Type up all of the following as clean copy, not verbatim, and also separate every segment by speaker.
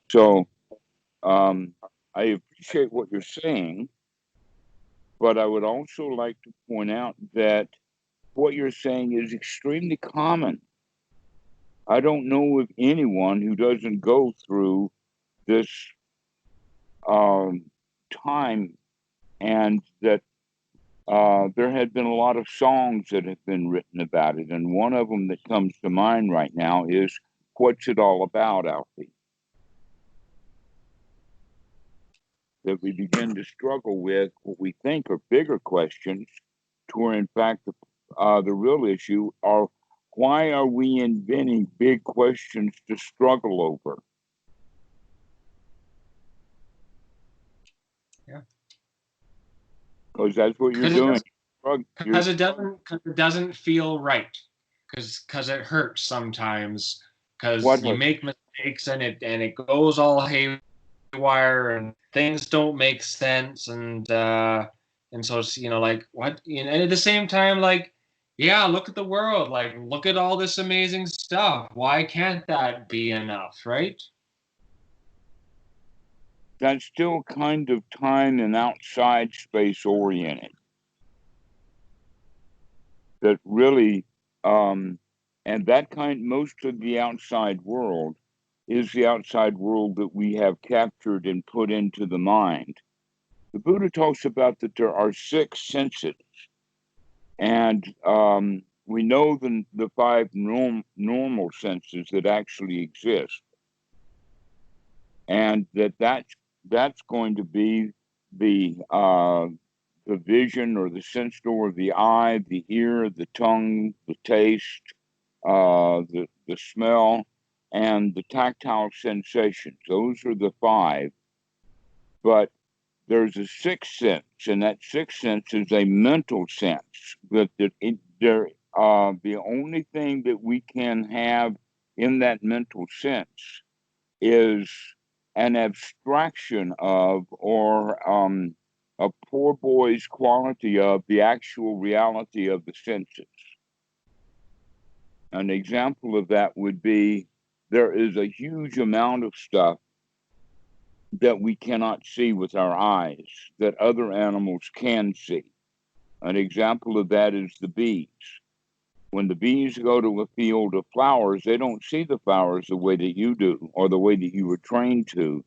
Speaker 1: So I appreciate what you're saying, but I would also like to point out that what you're saying is extremely common. I don't know of anyone who doesn't go through this um, time, and that there had been a lot of songs that have been written about it. And one of them that comes to mind right now is "What's It All About, Alfie?" That we begin to struggle with what we think are bigger questions, to where, in fact, the real issue are, why are we inventing big questions to struggle over?
Speaker 2: Yeah.
Speaker 1: Because that's what you're
Speaker 2: Because it
Speaker 1: doing.
Speaker 2: doesn't,
Speaker 1: You're,
Speaker 2: cause it doesn't feel right. Cause it hurts sometimes.
Speaker 1: what
Speaker 2: Cause you
Speaker 1: hurts?
Speaker 2: make mistakes and it goes all haywire and things don't make sense and so it's, like what, and at the same time, like, yeah, look at the world, like look at all this amazing stuff. Why can't that be enough, right?
Speaker 1: That's still kind of time and outside space oriented. That really, um, and that kind, most of the outside world is the outside world that we have captured and put into the mind. The Buddha talks about that there are six senses, and we know the five normal senses that actually exist, and that's going to be the vision or the sense door of the eye, the ear, the tongue, the taste, the smell, and the tactile sensations. Those are the five. But there's a sixth sense, and that sixth sense is a mental sense. The only thing that we can have in that mental sense is an abstraction of, or a poor boy's quality of, the actual reality of the senses. An example of that would be, there is a huge amount of stuff that we cannot see with our eyes that other animals can see. An example of that is the bees. When the bees go to a field of flowers, they don't see the flowers the way that you do, or the way that you were trained to.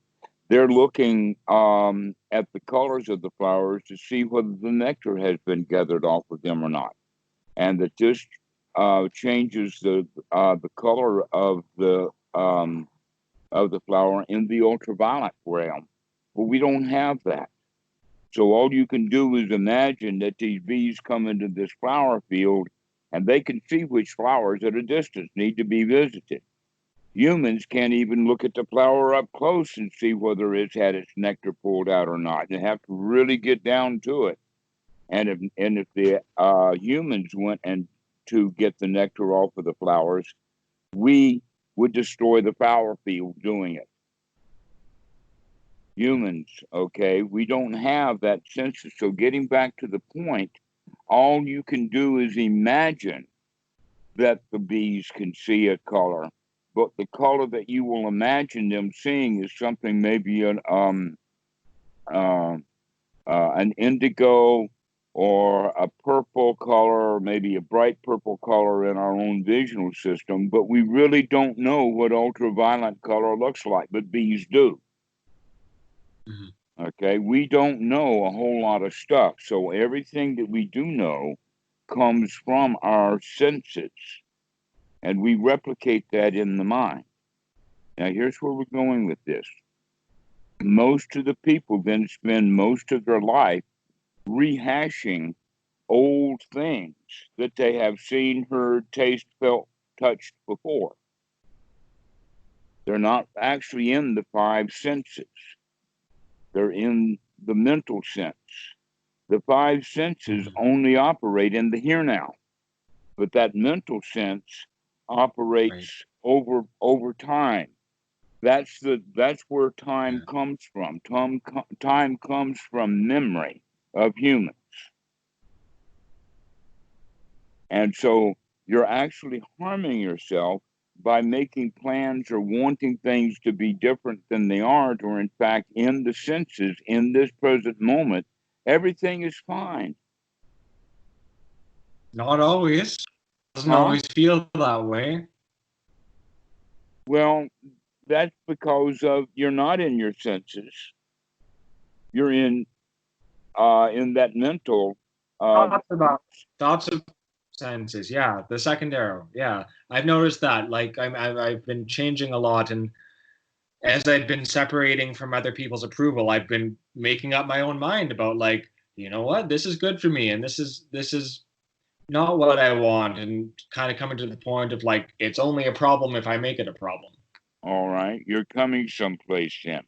Speaker 1: They're looking at the colors of the flowers to see whether the nectar has been gathered off of them or not, and that this changes the color of the flower in the ultraviolet realm. But we don't have that. So all you can do is imagine that these bees come into this flower field, and they can see which flowers at a distance need to be visited. Humans can't even look at the flower up close and see whether it's had its nectar pulled out or not. They have to really get down to it. And if the humans went and to get the nectar off of the flowers, we would destroy the flower field doing it. Humans, okay, we don't have that sense. So getting back to the point, all you can do is imagine that the bees can see a color, but the color that you will imagine them seeing is something, maybe uh, an indigo or a purple color, or maybe a bright purple color in our own visual system. But we really don't know what ultraviolet color looks like, but bees do.
Speaker 2: Mhm.
Speaker 1: Okay, we don't know a whole lot of stuff. So everything that we do know comes from our senses, and we replicate that in the mind. Now, here's where we're going with this. Most of the people then spend most of their life rehashing old things that they have seen, heard, tasted, felt, touched before. They're not actually in the five senses, they're in the mental sense. The five senses
Speaker 2: Mhm.
Speaker 1: only operate in the here now, but that mental sense
Speaker 2: Right.
Speaker 1: operates over time. That's where time
Speaker 2: Yeah.
Speaker 1: comes from. Time comes from memory of humans, and so you're actually harming yourself by making plans or wanting things to be different than they are, or in fact, in the senses, in this present moment, everything is fine.
Speaker 2: Not always. Doesn't
Speaker 1: Huh?
Speaker 2: always feel that way.
Speaker 1: Well, that's because of you're not in your senses. You're in that mental.
Speaker 2: Thoughts of senses. Yeah, the second arrow. Yeah, I've noticed that. Like I've been changing a lot, and as I've been separating from other people's approval, I've been making up my own mind about like, you know what, this is good for me, and this is not what I want, and kind of coming to the point of like, it's only a problem if I make it a problem.
Speaker 1: All right, you're coming someplace then.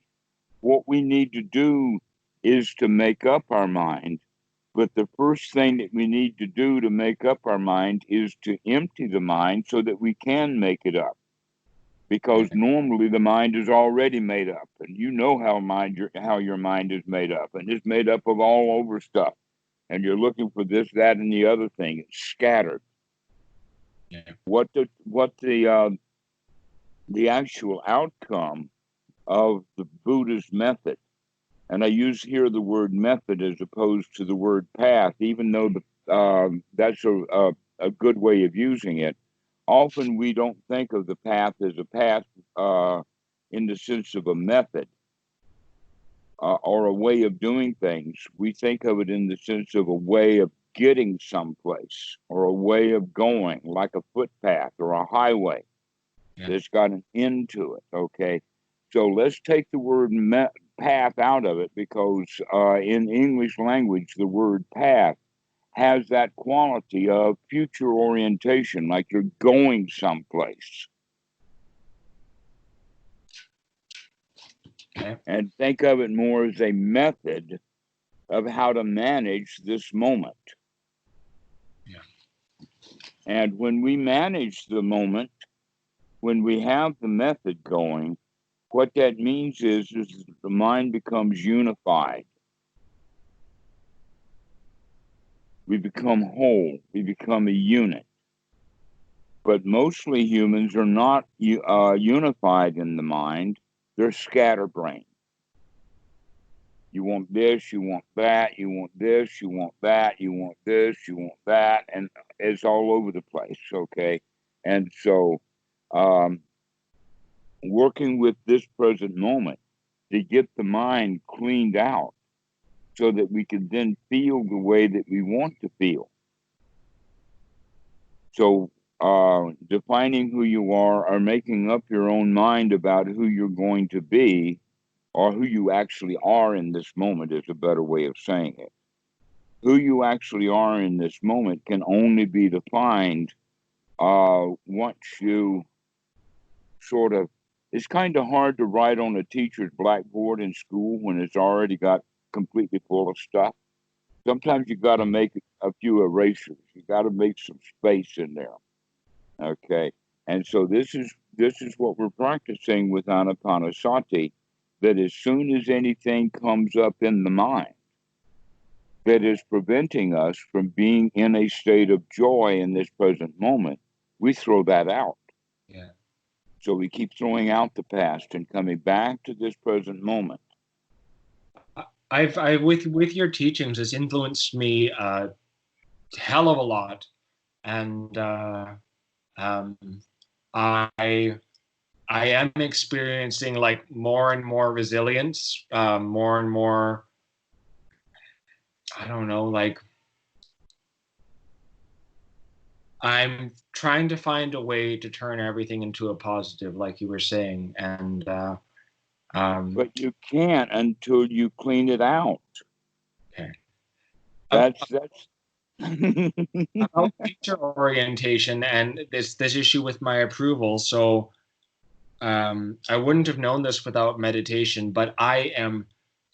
Speaker 1: What we need to do is to make up our mind. But the first thing that we need to do to make up our mind is to empty the mind so that we can make it up. Because normally the mind is already made up, and you know how your mind is made up, and it's made up of all over stuff. And you're looking for this, that, and the other thing. It's scattered.
Speaker 2: Yeah.
Speaker 1: What the actual outcome of the Buddha's method, and I use here the word method as opposed to the word path, even though that's a good way of using it. Often we don't think of the path as a path in the sense of a method or a way of doing things. We think of it in the sense of a way of getting someplace or a way of going, like a footpath or a highway that's got an end to it. Okay, so let's take the word path out of it, because in English language, the word path has that quality of future orientation, like you're going someplace.
Speaker 2: Okay.
Speaker 1: And think of it more as a method of how to manage this moment.
Speaker 2: Yeah.
Speaker 1: And when we manage the moment, when we have the method going, what that means is the mind becomes unified. We become whole. We become a unit. But mostly humans are not unified in the mind. They're scatterbrained. You want this, you want that, you want this, you want that, you want this, you want that, and it's all over the place, okay? And so working with this present moment to get the mind cleaned out so that we can then feel the way that we want to feel. So defining who you are or making up your own mind about who you're going to be, or who you actually are in this moment, is a better way of saying it. Who you actually are in this moment can only be defined once you sort of, it's kind of hard to write on a teacher's blackboard in school when it's already got completely full of stuff. Sometimes you got to make a few erasers. You got to make some space in there. Okay. And so this is what we're practicing with Anapanasati, that as soon as anything comes up in the mind that is preventing us from being in a state of joy in this present moment, we throw that out.
Speaker 2: Yeah.
Speaker 1: So we keep throwing out the past and coming back to this present moment.
Speaker 2: I with your teachings, it's influenced me a hell of a lot, and I am experiencing like more and more resilience, more and more. I don't know, like I'm trying to find a way to turn everything into a positive, like you were saying, and
Speaker 1: but you can't until you clean it out.
Speaker 2: Okay.
Speaker 1: That's
Speaker 2: About future orientation and this issue with my approval. So I wouldn't have known this without meditation, but I am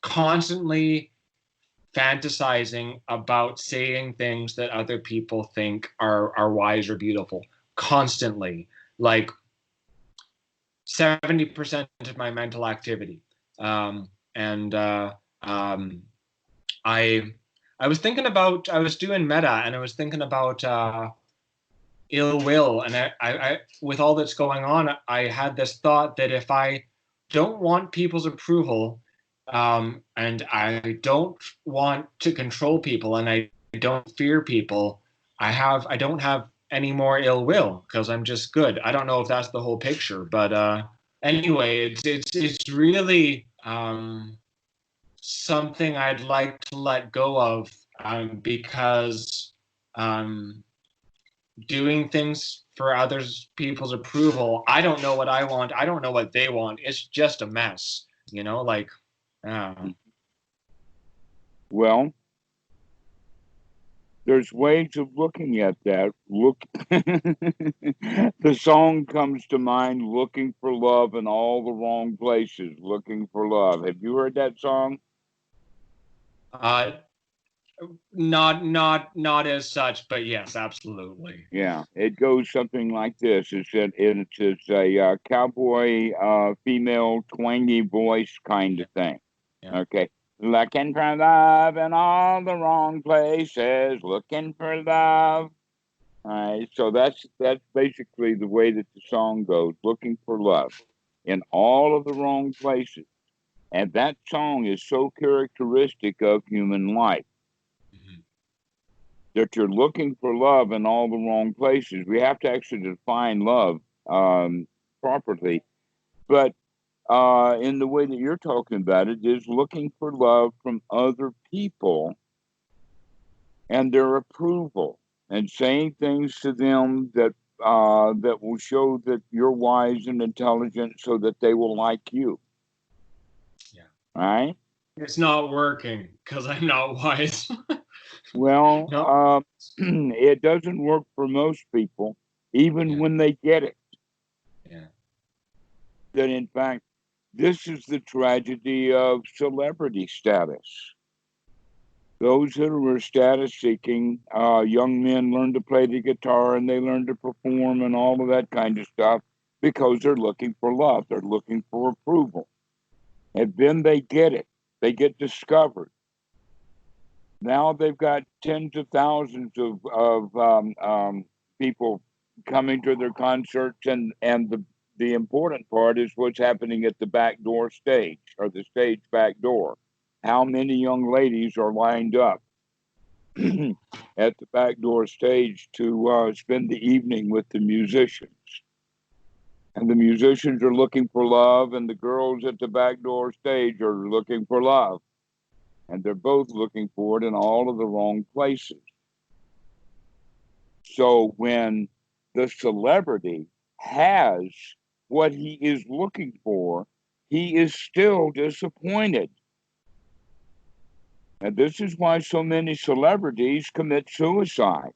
Speaker 2: constantly fantasizing about saying things that other people think are wise or beautiful. Constantly, like 70% of my mental activity. And I was thinking about, I was doing meta, and I was thinking about ill will. And I with all that's going on, I had this thought that if I don't want people's approval, and I don't want to control people, and I don't fear people, I don't have any more ill will because I'm just good. I don't know if that's the whole picture, but anyway, it's really something I'd like to let go of, because um, doing things for others people's approval, I don't know what I want. I don't know what they want. It's just a mess, like.
Speaker 1: Well, there's ways of looking at that. Look, the song comes to mind, "Looking for Love in All the Wrong Places," looking for love. Have you heard that song?
Speaker 2: uh not as such, but yes, absolutely.
Speaker 1: Yeah, it goes something like this. It's a cowboy, female, twangy voice kind of thing.
Speaker 2: Yeah.
Speaker 1: Okay. Looking for love in all the wrong places, looking for love. All right. So that's basically the way that the song goes, looking for love in all of the wrong places. And that song is so characteristic of human life.
Speaker 2: Mhm.
Speaker 1: That you're looking for love in all the wrong places. We have to actually define love properly. But in the way that you're talking about it, is looking for love from other people and their approval, and saying things to them that will show that you're wise and intelligent, so that they will like you.
Speaker 2: Yeah.
Speaker 1: Right?
Speaker 2: It's not working because I'm not wise.
Speaker 1: Well,
Speaker 2: No.
Speaker 1: it doesn't work for most people, even
Speaker 2: Yeah.
Speaker 1: when they get it.
Speaker 2: Yeah.
Speaker 1: That in fact, this is the tragedy of celebrity status. Those that are status seeking, young men learn to play the guitar and they learn to perform and all of that kind of stuff because they're looking for love. They're looking for approval. And then they get it. They get discovered. Now they've got tens of thousands of people coming to their concerts, and the important part is what's happening at the back door stage, or the stage back door. How many young ladies are lined up at the back door stage to spend the evening with the musicians? And the musicians are looking for love, and the girls at the back door stage are looking for love. And they're both looking for it in all of the wrong places. So when the celebrity has what he is looking for, he is still disappointed. And this is why so many celebrities commit suicide.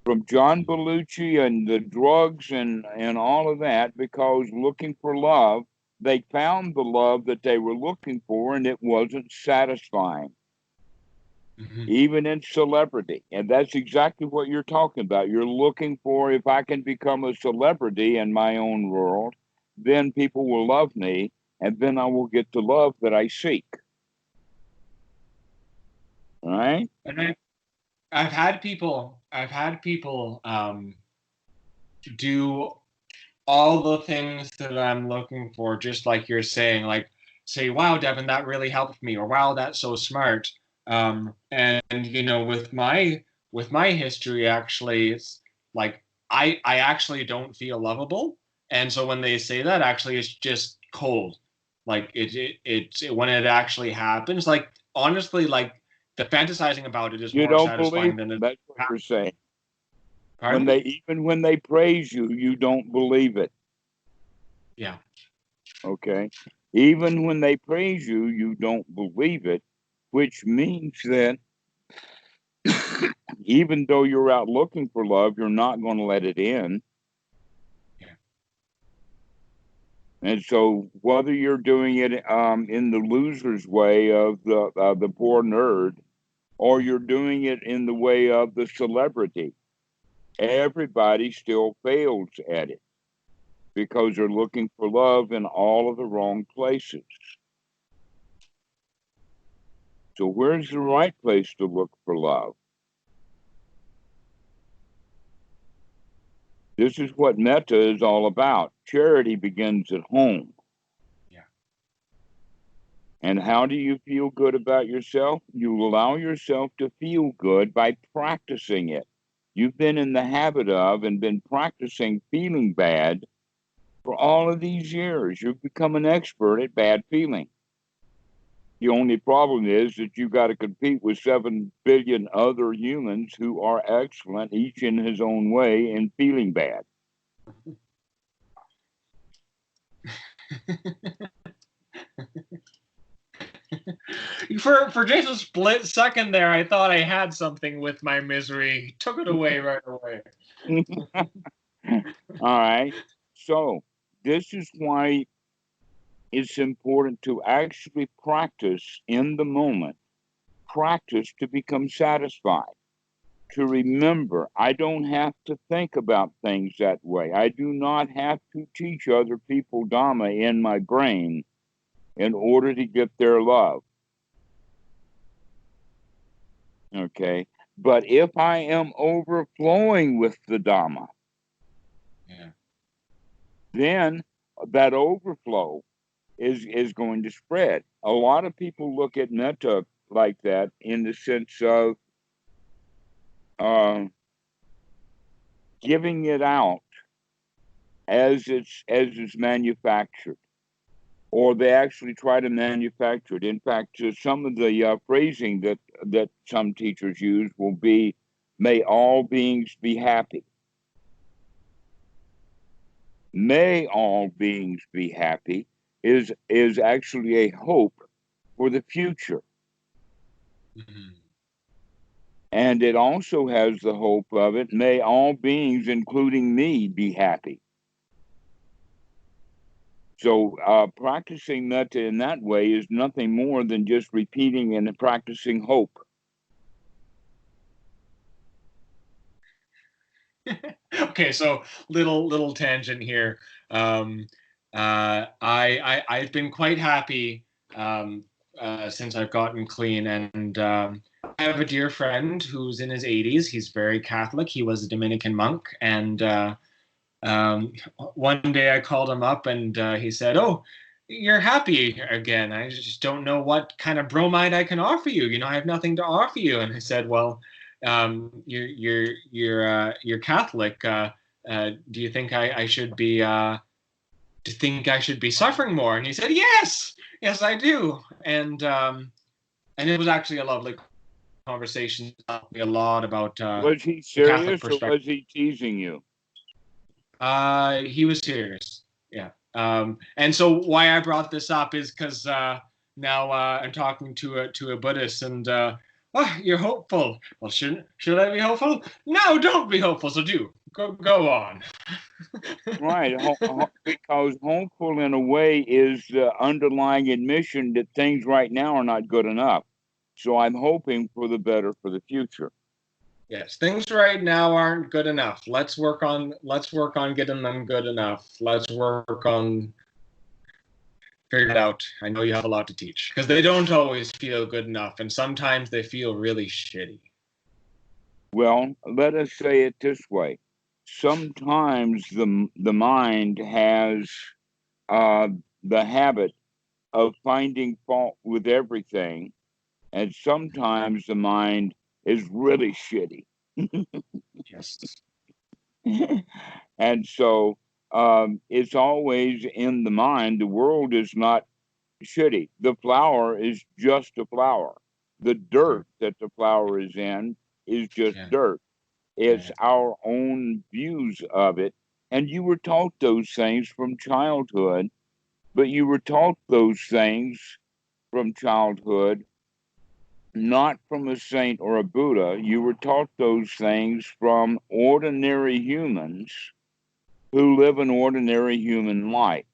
Speaker 1: From John Belushi and the drugs and all of that, because looking for love, they found the love that they were looking for and it wasn't satisfying.
Speaker 2: Mhm.
Speaker 1: Even in celebrity. And that's exactly what you're talking about. You're looking for, if I can become a celebrity in my own world, then people will love me, and then I will get the love that I seek. All right?
Speaker 2: And I've had people do all the things that I'm looking for, just like you're saying, like say, wow, Devon, that really helped me, or wow, that's so smart. And with my history, actually, it's like I actually don't feel lovable. And so when they say that, actually it's just cold. Like when it actually happens, like honestly, like the fantasizing about it is
Speaker 1: You
Speaker 2: more
Speaker 1: don't believe
Speaker 2: satisfying
Speaker 1: it.
Speaker 2: than it.
Speaker 1: That's what you're saying.
Speaker 2: Pardon?
Speaker 1: When they praise you, you don't believe it.
Speaker 2: Yeah.
Speaker 1: Okay? Even when they praise you, you don't believe it, which means that even though you're out looking for love, you're not going to let it in.
Speaker 2: Yeah.
Speaker 1: And so, whether you're doing it in the loser's way of the poor nerd, or you're doing it in the way of the celebrity, everybody still fails at it because they're looking for love in all of the wrong places. So, where's the right place to look for love? This is what metta is all about. Charity begins at home.
Speaker 2: Yeah.
Speaker 1: And how do you feel good about yourself? You allow yourself to feel good by practicing it. You've been in the habit of and been practicing feeling bad for all of these years. You've become an expert at bad feeling. The only problem is that you've got to compete with 7 billion other humans who are excellent, each in his own way, in feeling bad.
Speaker 2: For just a split second there, I thought I had something with my misery. Took it away right away.
Speaker 1: All right. So this is why it's important to actually practice in the moment, practice to become satisfied, to remember I don't have to think about things that way. I do not have to teach other people Dhamma in my brain in order to get their love. Okay. But if I am overflowing with the Dhamma,
Speaker 2: Yeah.
Speaker 1: then that overflow is going to spread. A lot of people look at metta like that in the sense of giving it out as it's manufactured, or they actually try to manufacture it. In fact, some of the phrasing that some teachers use will be, "May all beings be happy." May all beings be happy is actually a hope for the future.
Speaker 2: Mm-hmm.
Speaker 1: And it also has the hope of it, may all beings, including me, be happy. So practicing metta in that way is nothing more than just repeating and practicing hope.
Speaker 2: Okay, so little tangent here. I've been quite happy since I've gotten clean, and I have a dear friend who's in his 80s. He's very Catholic. He was a Dominican monk, and one day I called him up, and he said, "Oh, you're happy again. I just don't know what kind of bromide I can offer you. You know, I have nothing to offer you." And I said, "Well, you're Catholic. Do you think I should be do you think I should be suffering more?" And he said, "Yes, yes, I do." And it was actually a lovely conversation. Taught me a lot about
Speaker 1: Was he
Speaker 2: the Catholic
Speaker 1: serious or
Speaker 2: perspective.
Speaker 1: was he teasing you?
Speaker 2: He was serious. Yeah. And so why I brought this up is because now I'm talking to a Buddhist, and oh, you're hopeful. Well, should I be hopeful? No, don't be hopeful. So go on.
Speaker 1: Right, because hopeful in a way is the underlying admission that things right now are not good enough. So I'm hoping for the better for the future.
Speaker 2: Yes, things right now aren't good enough. Let's work on getting them good enough. Let's work on figure it out. I know you have a lot to teach because they don't always feel good enough, and sometimes they feel really shitty.
Speaker 1: Well, let us say it this way. Sometimes the mind has uh, the habit of finding fault with everything, and sometimes the mind is really shitty.
Speaker 2: Yes.
Speaker 1: And so it's always in the mind. The world is not shitty. The flower is just a flower. The dirt that the flower is in is just
Speaker 2: Yeah.
Speaker 1: dirt. It's
Speaker 2: Yeah.
Speaker 1: our own views of it. And you were taught those things from childhood, but you were taught those things from childhood, not from a saint or a Buddha. You were taught those things from ordinary humans who live an ordinary human life.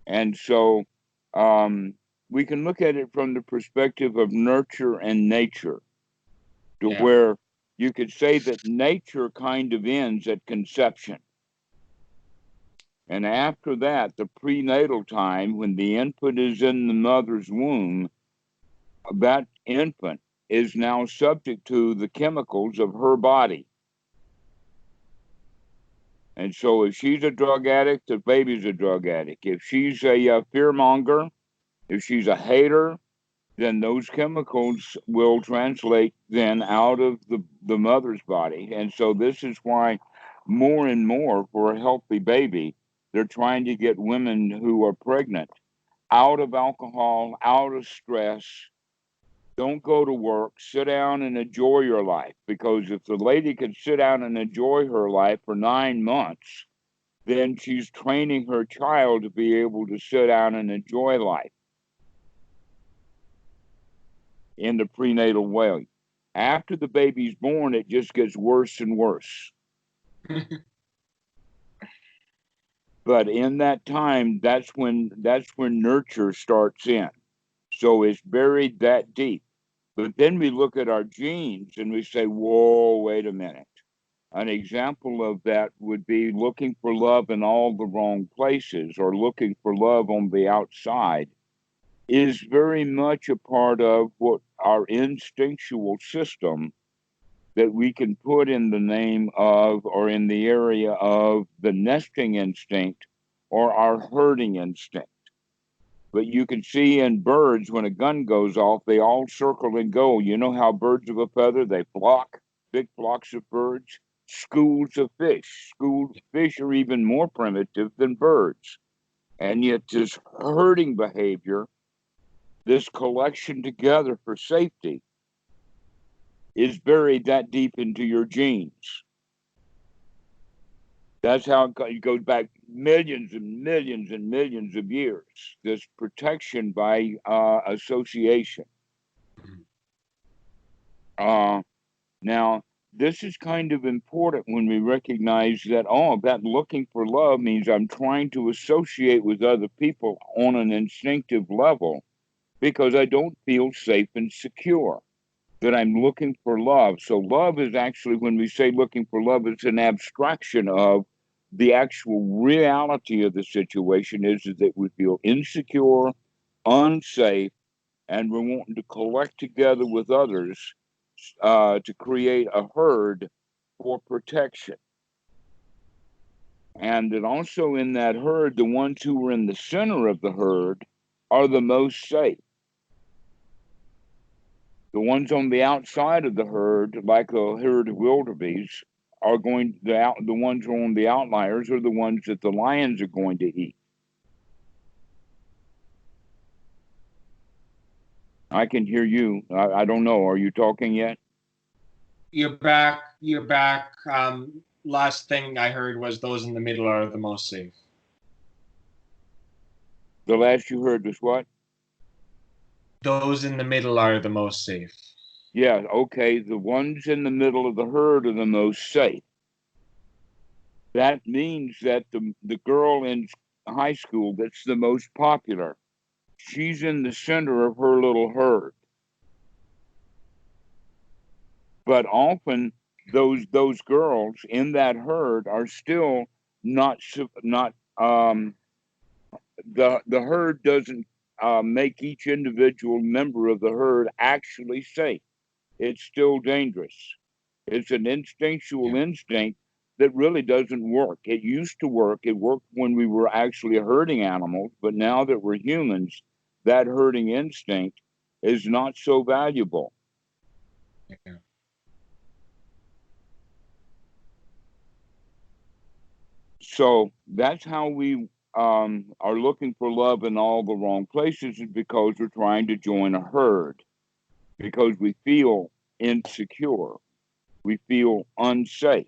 Speaker 1: And so we can look at it from the perspective of nurture and nature, to
Speaker 2: Yeah.
Speaker 1: where you could say that nature kind of ends at conception. And after that, the prenatal time, when the infant is in the mother's womb, that infant is now subject to the chemicals of her body. And so if she's a drug addict, the baby's a drug addict. If she's a fearmonger, if she's a hater, then those chemicals will translate then out of the mother's body. And so this is why more and more for a healthy baby, they're trying to get women who are pregnant out of alcohol, out of stress. Don't go to work, sit down and enjoy your life. Because if the lady can sit down and enjoy her life for 9 months, then she's training her child to be able to sit down and enjoy life in the prenatal way. After the baby's born, it just gets worse and worse. But in that time, that's when nurture starts in. So it's buried that deep. But then we look at our genes and we say, whoa, wait a minute. An example of that would be looking for love in all the wrong places, or looking for love on the outside, is very much a part of what our instinctual system that we can put in the name of, or in the area of, the nesting instinct or our herding instinct. But you can see in birds, when a gun goes off, they all circle and go. You know how birds of a feather, they flock, big flocks of birds, schools of fish. Fish are even more primitive than birds. And yet this herding behavior, this collection together for safety, is buried that deep into your genes. That's how it goes back millions and millions and millions of years, this protection by association. Now, this is kind of important when we recognize that, that looking for love means I'm trying to associate with other people on an instinctive level because I don't feel safe and secure, that I'm looking for love. So love is actually, when we say looking for love, it's an abstraction of the actual reality of the situation is that we feel insecure, unsafe, and we're wanting to collect together with others to create a herd for protection. And then also in that herd, the ones who are in the center of the herd are the most safe. The ones on the outside of the herd, like a herd of wildebeest, are going, the ones who are on the outliers are the ones that the lions are going to eat. I can hear you. I don't know. Are you talking yet?
Speaker 2: You're back. Last thing I heard was those in the middle are the most safe.
Speaker 1: The last you heard was what?
Speaker 2: Those in the middle are the most safe.
Speaker 1: Yeah, okay. The ones in the middle of the herd are the most safe. That means that the girl in high school that's the most popular, she's in the center of her little herd. But often those girls in that herd are still not the herd doesn't make each individual member of the herd actually safe. It's still dangerous. It's an instinctual instinct that really doesn't work. It used to work. It worked when we were actually herding animals, but now that we're humans, that herding instinct is not so valuable.
Speaker 2: Yeah.
Speaker 1: So that's how we are looking for love in all the wrong places, is because we're trying to join a herd, because we feel insecure, we feel unsafe.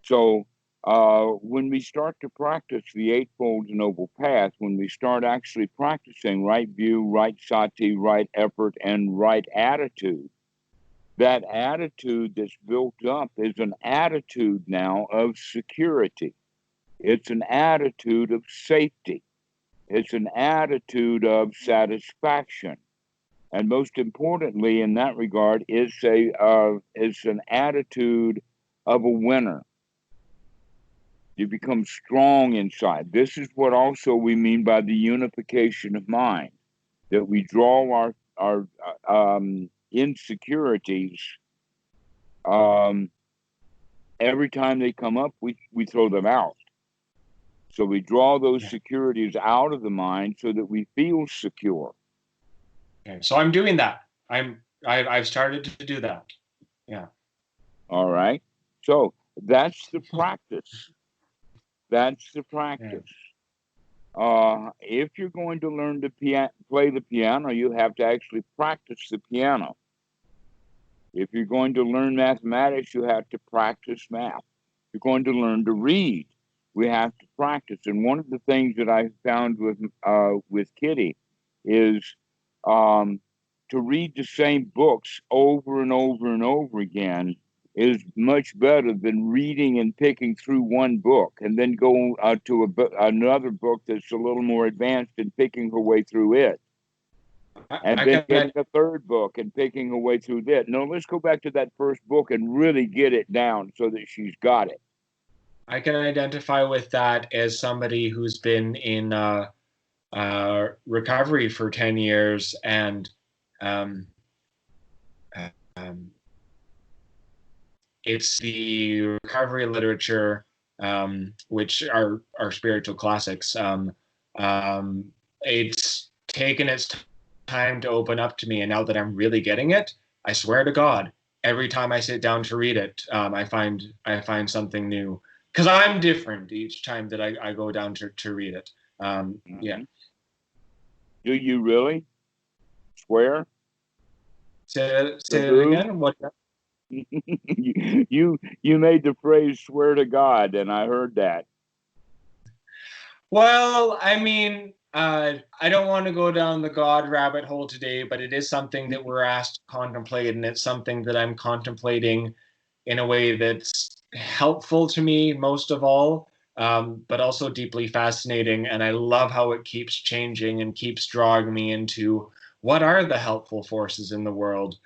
Speaker 1: So when we start to practice the Eightfold Noble Path, when we start actually practicing right view, right sati, right effort, and right attitude, that attitude that's built up is an attitude now of security. It's an attitude of safety. It's an attitude of satisfaction. And most importantly, in that regard, it's an attitude of a winner. You become strong inside. This is what also we mean by the unification of mind, that we draw our insecurities, um, every time they come up, we throw them out. So we draw those securities out of the mind so that we feel secure.
Speaker 2: Okay. So I'm doing that. I've started to do that. Yeah.
Speaker 1: All right. So that's the practice. That's the practice. If you're going to learn to play the piano, you have to actually practice the piano. If you're going to learn mathematics, you have to practice math. If you're going to learn to read, we have to practice. And one of the things that I found with Kitty is to read the same books over and over and over again is much better than reading and picking through one book and then go to another book that's a little more advanced and picking her way through it. And then getting a third book and picking her way through that. No, let's go back to that first book and really get it down so that she's got it.
Speaker 2: I can identify with that as somebody who's been in recovery for 10 years, and it's the recovery literature, which are spiritual classics. It's taken its time to open up to me, and now that I'm really getting it, I swear to God, every time I sit down to read it, I find something new, because I'm different each time that I go down to read it. Yeah.
Speaker 1: Do you really swear?
Speaker 2: Say it again. What?
Speaker 1: you made the phrase "swear to God," and I heard that.
Speaker 2: Well, I mean, I don't want to go down the God rabbit hole today, but it is something that we're asked to contemplate, and it's something that I'm contemplating in a way that's helpful to me most of all, but also deeply fascinating. And I love how it keeps changing and keeps drawing me into what are the helpful forces in the world.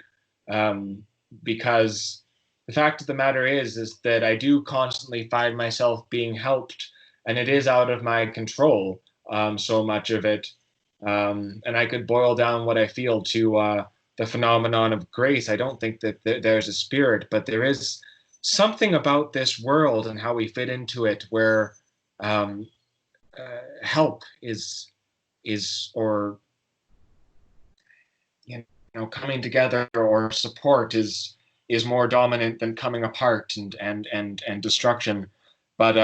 Speaker 2: Because the fact of the matter is that I do constantly find myself being helped, and it is out of my control, so much of it. And I could boil down what I feel to the phenomenon of grace. I don't think that there's a spirit, but there is something about this world and how we fit into it where help is or coming together or support is more dominant than coming apart and destruction. But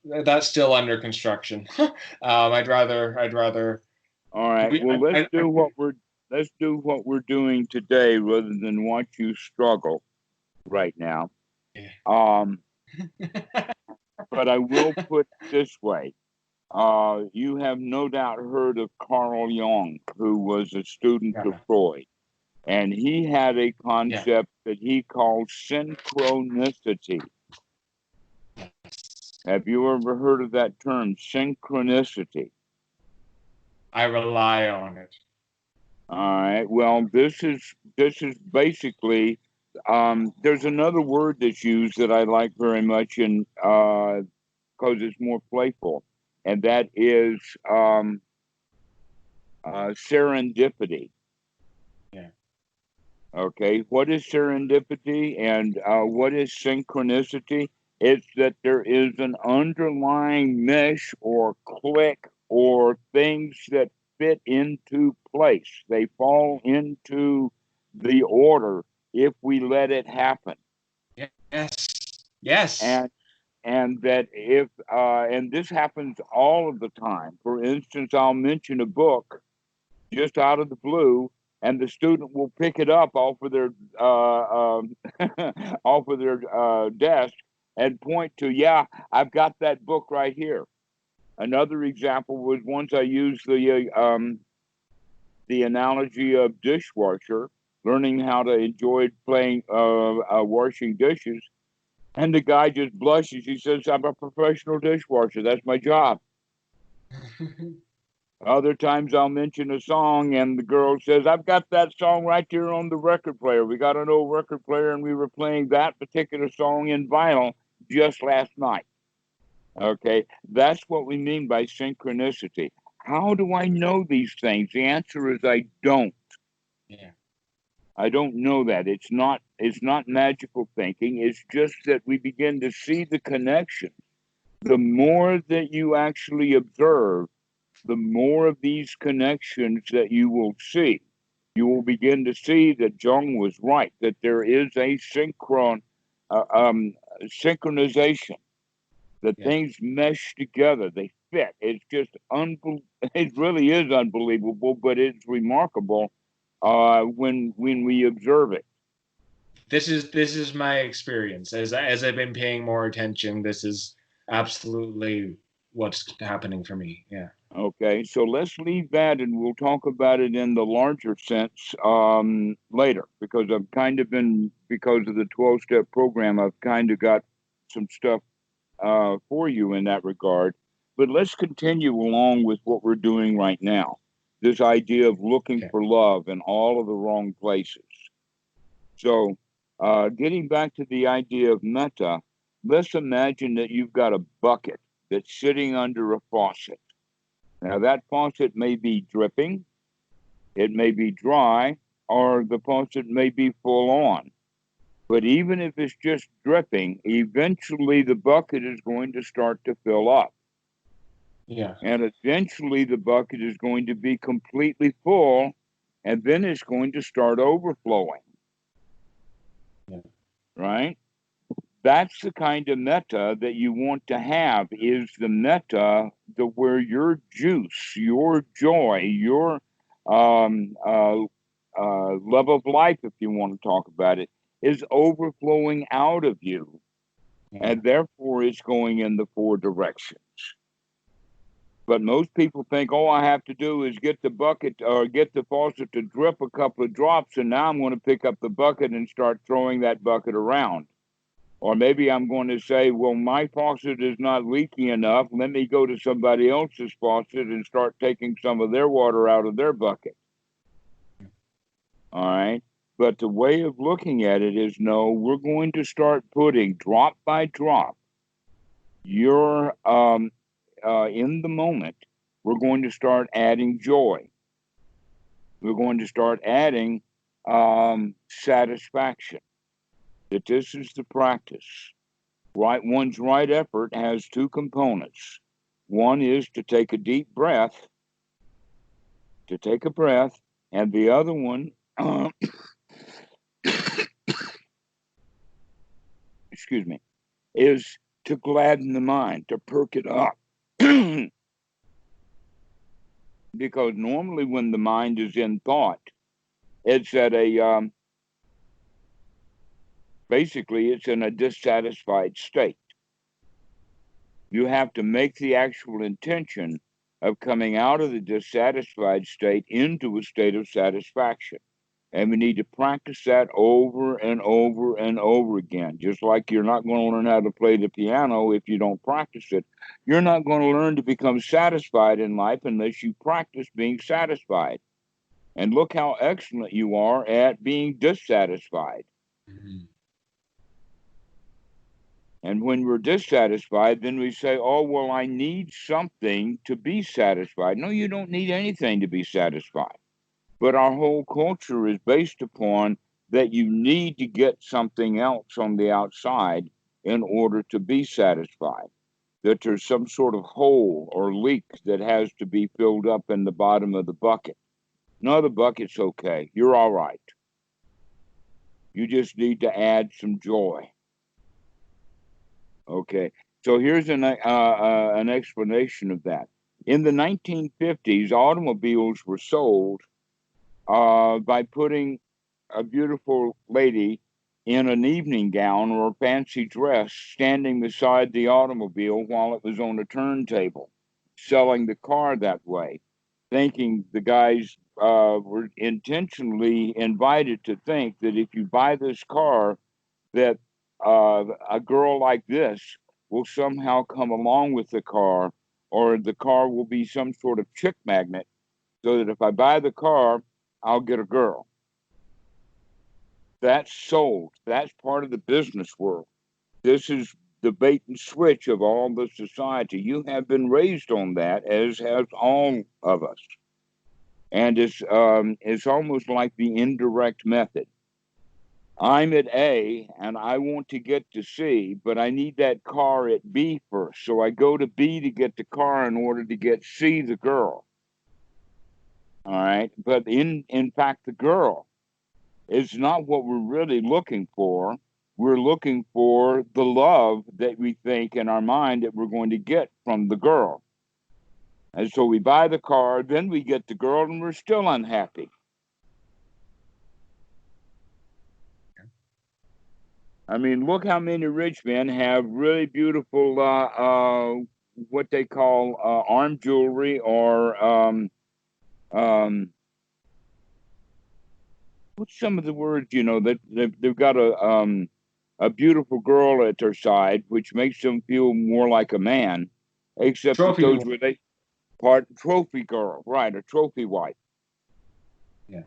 Speaker 2: that's still under construction. I'd rather.
Speaker 1: All right. Well, let's do what we're doing today rather than watch you struggle right now. But I will put it this way. You have no doubt heard of Carl Jung, who was a student of Freud. And he had a concept that he called synchronicity. Have you ever heard of that term, synchronicity?
Speaker 2: I rely on it.
Speaker 1: All right. Well, this is basically there's another word that's used that I like very much, and because it's more playful, and that is serendipity.
Speaker 2: Yeah.
Speaker 1: Okay. What is serendipity and what is synchronicity? It's that there is an underlying mesh or click or things that fit into place. They fall into the order if we let it happen.
Speaker 2: Yes.
Speaker 1: And that if and this happens all of the time. For instance, I'll mention a book just out of the blue, and the student will pick it up off of their off of their desk and point to, yeah, I've got that book right here. Another example was once I used the analogy of dishwasher, learning how to enjoy playing washing dishes, and the guy just blushes. He says, "I'm a professional dishwasher. That's my job." Other times I'll mention a song and the girl says, "I've got that song right here on the record player. We got an old record player and we were playing that particular song in vinyl just last night." Okay, that's what we mean by synchronicity. How do I know these things? The answer is I don't.
Speaker 2: Yeah.
Speaker 1: I don't know that. It's not magical thinking. It's just that we begin to see the connection. The more that you actually observe, the more of these connections that you will see. You will begin to see that Jung was right, that there is a uh, um, synchronization, that
Speaker 2: Yeah.
Speaker 1: things mesh together, they fit. It's just it really is unbelievable, but it's remarkable when we observe it.
Speaker 2: This is my experience as I've been paying more attention. This is absolutely what's happening for me. Yeah.
Speaker 1: Okay, so let's leave that and we'll talk about it in the larger sense later because I've kind of been, because of the 12-step program, I've kind of got some stuff for you in that regard. But let's continue along with what we're doing right now, this idea of looking
Speaker 2: Okay.
Speaker 1: for love in all of the wrong places. So, getting back to the idea of metta, let's imagine that you've got a bucket that's sitting under a faucet. Now, that faucet may be dripping, it may be dry, or the faucet may be full on. But even if it's just dripping, eventually the bucket is going to start to fill up.
Speaker 2: Yeah.
Speaker 1: And eventually the bucket is going to be completely full, and then it's going to start overflowing,
Speaker 2: Yeah.
Speaker 1: right? That's the kind of metta that you want to have, is the metta where your juice, your joy, your um, uh, love of life, if you want to talk about it, is overflowing out of you,
Speaker 2: Yeah.
Speaker 1: and therefore it's going in the four directions. But most people think, all I have to do is get the bucket or get the faucet to drip a couple of drops, and now I'm going to pick up the bucket and start throwing that bucket around. Or maybe I'm going to say, well, my faucet is not leaky enough. Let me go to somebody else's faucet and start taking some of their water out of their bucket. All right. But the way of looking at it is no, we're going to start putting drop by drop your in the moment. We're going to start adding joy. We're going to start adding satisfaction. That this is the practice. One's right effort has two components. One is to take a deep breath, and the other one, excuse me, is to gladden the mind, to perk it up. Because normally when the mind is in thought, it's at basically it's in a dissatisfied state. You have to make the actual intention of coming out of the dissatisfied state into a state of satisfaction. And we need to practice that over and over and over again. Just like you're not going to learn how to play the piano if you don't practice it. You're not going to learn to become satisfied in life unless you practice being satisfied. And look how excellent you are at being dissatisfied.
Speaker 2: Mhm.
Speaker 1: And when we're dissatisfied, then we say, oh, well, I need something to be satisfied. No, you don't need anything to be satisfied. But our whole culture is based upon that you need to get something else on the outside in order to be satisfied. That there's some sort of hole or leak that has to be filled up in the bottom of the bucket. No, the bucket's okay. You're all right. You just need to add some joy. Okay. So here's an explanation of that. In the 1950s, automobiles were sold by putting a beautiful lady in an evening gown or a fancy dress standing beside the automobile while it was on a turntable, selling the car that way, thinking the guys were intentionally invited to think that if you buy this car, that a girl like this will somehow come along with the car, or the car will be some sort of chick magnet, so that if I buy the car, I'll get a girl. That's sold. That's part of the business world. This is the bait and switch of all the society. You have been raised on that, as have all of us. And it's almost like the indirect method. I'm at A and I want to get to C, but I need that car at B first. So I go to B to get the car in order to get C, the girl. All right. But in fact, the girl is not what we're really looking for. We're looking for the love that we think in our mind that we're going to get from the girl. And so we buy the car, then we get the girl, and we're still unhappy. I mean, look how many rich men have really beautiful, what they call arm jewelry, or what's some of the words? You know, that they've got a beautiful girl at their side, which makes them feel more like a man. Except that
Speaker 2: Trophy.
Speaker 1: those were trophy girl, right? A trophy wife.
Speaker 2: Yeah.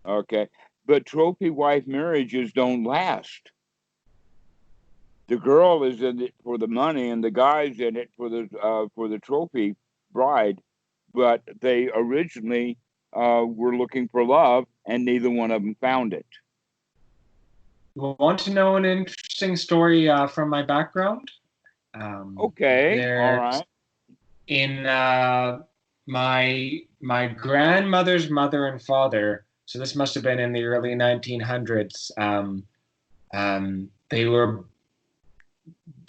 Speaker 1: Okay, but trophy wife marriages don't last. The girl is in it for the money, and the guy's in it for the trophy bride. But they originally were looking for love, and neither one of them found it.
Speaker 2: You want to know an interesting story from my background?
Speaker 1: Okay, all
Speaker 2: There's
Speaker 1: right.
Speaker 2: in my grandmother's mother and father. So this must have been in the early 1900s. They were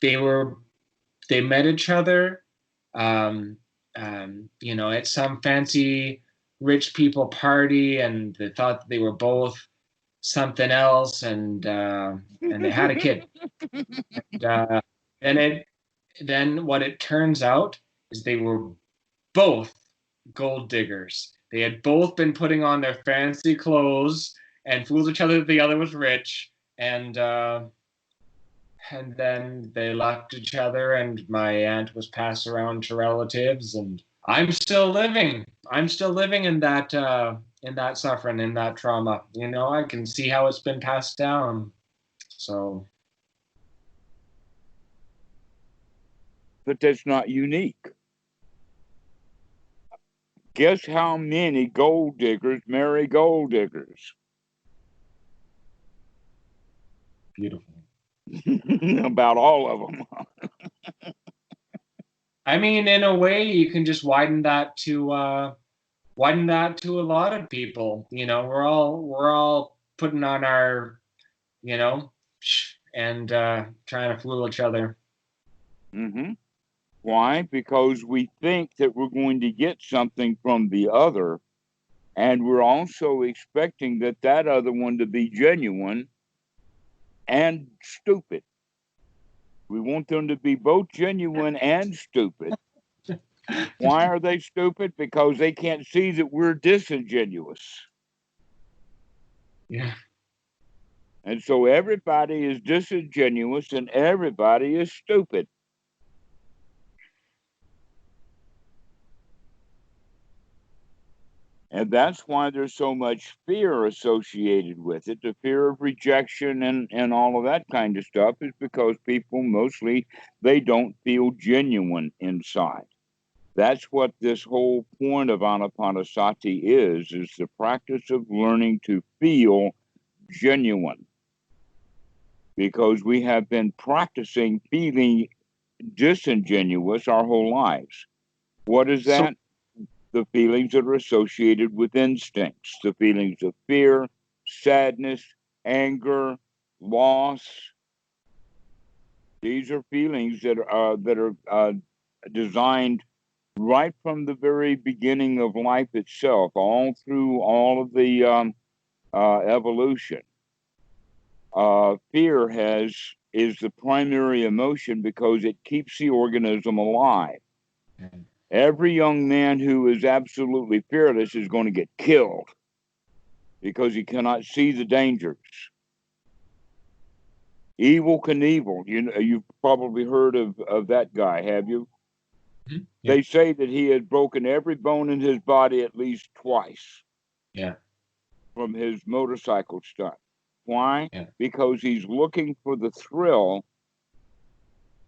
Speaker 2: they were they met each other, um, at some fancy rich people party, and they thought they were both something else, and they had a kid. And, then what it turns out is they were both gold diggers. They had both been putting on their fancy clothes and fooled each other that the other was rich, and then they left each other, and my aunt was passed around to relatives, and I'm still living. I'm still living in that suffering, in that trauma. I can see how it's been passed down. So,
Speaker 1: But that's not unique. Guess how many gold diggers marry gold diggers?
Speaker 2: beautiful.
Speaker 1: About all of them.
Speaker 2: I mean, in a way, you can just widen that to a lot of people. We're all putting on our, and trying to fool each other.
Speaker 1: Mm-hmm. Why? Because we think that we're going to get something from the other, and we're also expecting that other one to be genuine and stupid. We want them to be both genuine and stupid. Why are they stupid? Because they can't see that we're disingenuous.
Speaker 2: Yeah.
Speaker 1: And so everybody is disingenuous and everybody is stupid. And that's why there's so much fear associated with it. The fear of rejection and all of that kind of stuff is because people mostly, they don't feel genuine inside. That's what this whole point of Anapanasati is the practice of learning to feel genuine. Because we have been practicing feeling disingenuous our whole lives. What is
Speaker 2: So
Speaker 1: that? The feelings that are associated with instincts, the feelings of fear, sadness, anger, loss. These are feelings that are designed right from the very beginning of life itself, all through all of the evolution. Fear is the primary emotion because it keeps the organism alive. Every young man who is absolutely fearless is going to get killed because he cannot see the dangers. Evel Knievel, you've probably heard of that guy, have you?
Speaker 2: yeah.
Speaker 1: They say that he had broken every bone in his body at least twice.
Speaker 2: Yeah.
Speaker 1: From his motorcycle stunt. Why?
Speaker 2: Yeah.
Speaker 1: Because he's looking for the thrill,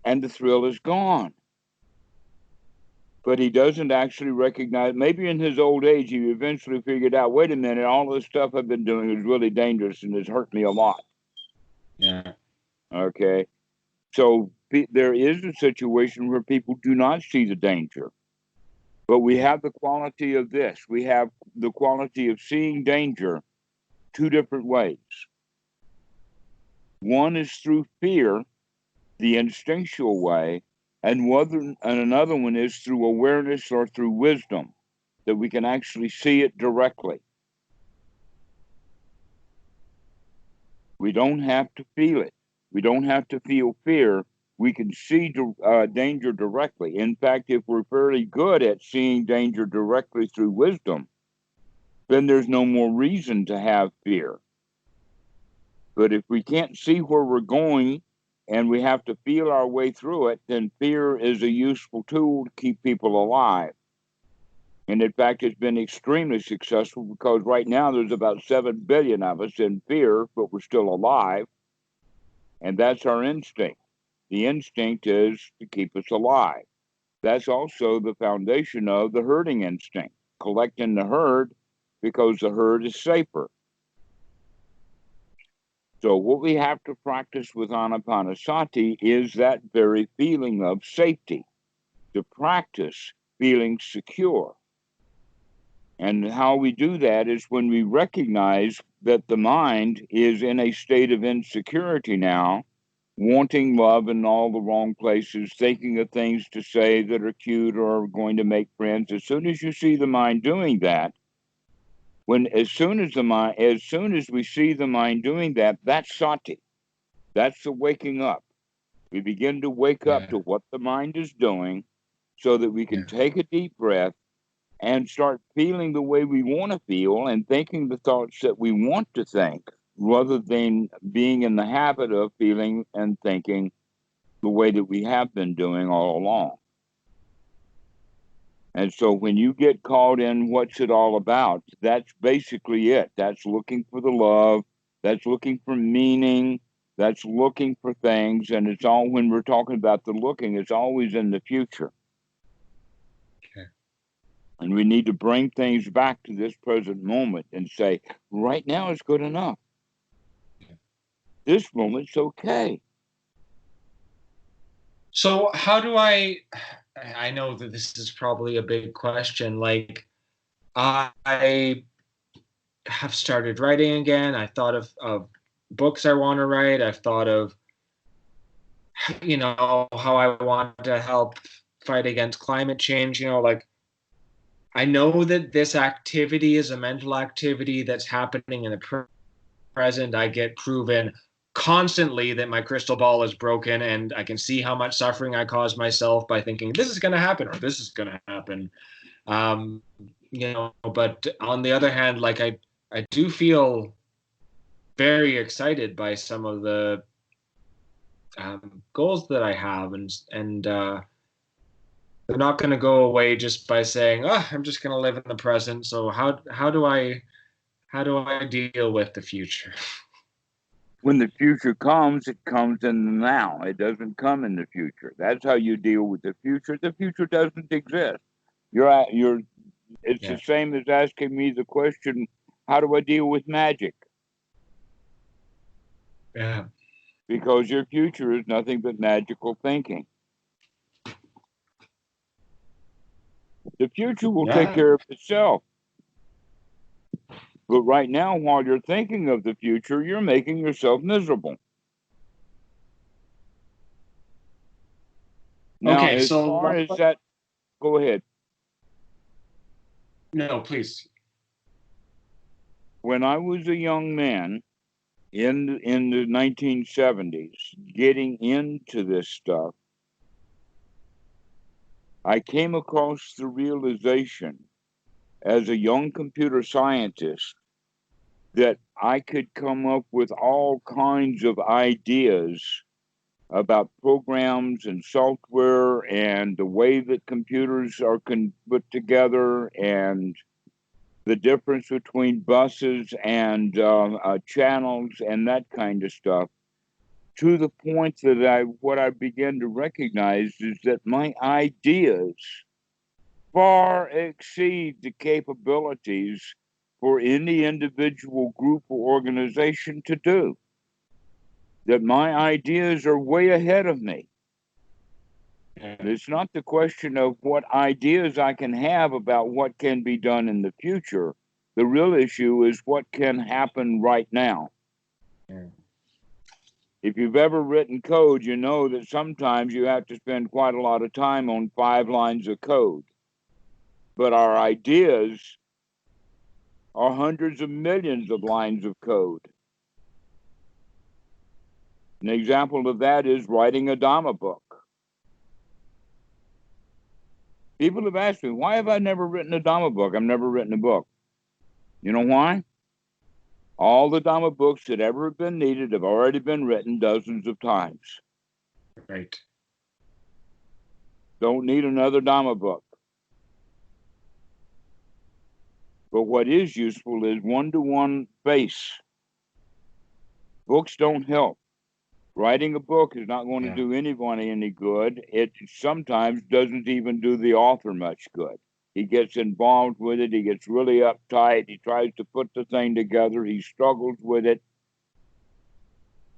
Speaker 1: and the thrill is gone. but he doesn't actually recognize. Maybe in his old age, he eventually figured out, wait a minute, all this stuff I've been doing is really dangerous and has hurt me a lot.
Speaker 2: Yeah.
Speaker 1: Okay. So there is a situation where people do not see the danger. But we have the quality of this. We have the quality of seeing danger two different ways. One is through fear, the instinctual way, and another one is through awareness or through wisdom, that we can actually see it directly. We don't have to feel it. We don't have to feel fear. We can see danger directly. In fact, if we're fairly good at seeing danger directly through wisdom, then there's no more reason to have fear. But if we can't see where we're going and we have to feel our way through it, then fear is a useful tool to keep people alive. And in fact, it's been extremely successful because right now there's about 7 billion of us in fear, but we're still alive. And that's our instinct. The instinct is to keep us alive. That's also the foundation of the herding instinct, collecting the herd because the herd is safer. So what we have to practice with Anapanasati is that very feeling of safety, to practice feeling secure. And how we do that is when we recognize that the mind is in a state of insecurity now, wanting love in all the wrong places, thinking of things to say that are cute or going to make friends. As soon as you see the mind doing that, as soon as we see the mind doing that, that's sati. That's the waking up. We begin to wake up to what the mind is doing so that we can take a deep breath and start feeling the way we want to feel and thinking the thoughts that we want to think, rather than being in the habit of feeling and thinking the way that we have been doing all along. And so when you get caught in what's it all about, that's basically it. That's looking for the love. That's looking for meaning. That's looking for things. And it's all, when we're talking about the looking, it's always in the future.
Speaker 2: Okay.
Speaker 1: And we need to bring things back to this present moment and say, right now is good enough. This moment's okay.
Speaker 2: So how do I know that this is probably a big question. Like, I have started writing again. I thought of books I want to write. I've thought of, how I want to help fight against climate change. Like, I know that this activity is a mental activity that's happening in the present. I get proven constantly that my crystal ball is broken, and I can see how much suffering I cause myself by thinking this is going to happen or this is going to happen. But on the other hand, like I do feel very excited by some of the goals that I have, and they're not going to go away just by saying, "Oh, I'm just going to live in the present." So how do I deal with the future?
Speaker 1: When the future comes, it comes in the now. It doesn't come in the future. That's how you deal with the future. The future doesn't exist. It's the same as asking me the question, how do I deal with magic?
Speaker 2: Yeah.
Speaker 1: Because your future is nothing but magical thinking. The future will take care of itself. But right now, while you're thinking of the future, you're making yourself miserable. Now,
Speaker 2: Okay,
Speaker 1: as far as that, go ahead.
Speaker 2: No, please.
Speaker 1: When I was a young man in the 1970s, getting into this stuff, I came across the realization as a young computer scientist that I could come up with all kinds of ideas about programs and software and the way that computers are put together and the difference between buses and channels and that kind of stuff, to the point that what I began to recognize is that my ideas far exceed the capabilities for any individual group or organization to do. That my ideas are way ahead of me.
Speaker 2: Yeah.
Speaker 1: It's not the question of what ideas I can have about what can be done in the future. The real issue is what can happen right now.
Speaker 2: Yeah.
Speaker 1: If you've ever written code, you know that sometimes you have to spend quite a lot of time on 5 lines of code. But our ideas are hundreds of millions of lines of code. An example of that is writing a Dhamma book. People have asked me, why have I never written a Dhamma book? I've never written a book. You know why? All the Dhamma books that ever have been needed have already been written dozens of times.
Speaker 2: Right.
Speaker 1: Don't need another Dhamma book. But what is useful is one-to-one base. Books don't help. Writing a book is not going to do anybody any good. It sometimes doesn't even do the author much good. He gets involved with it. He gets really uptight. He tries to put the thing together. He struggles with it.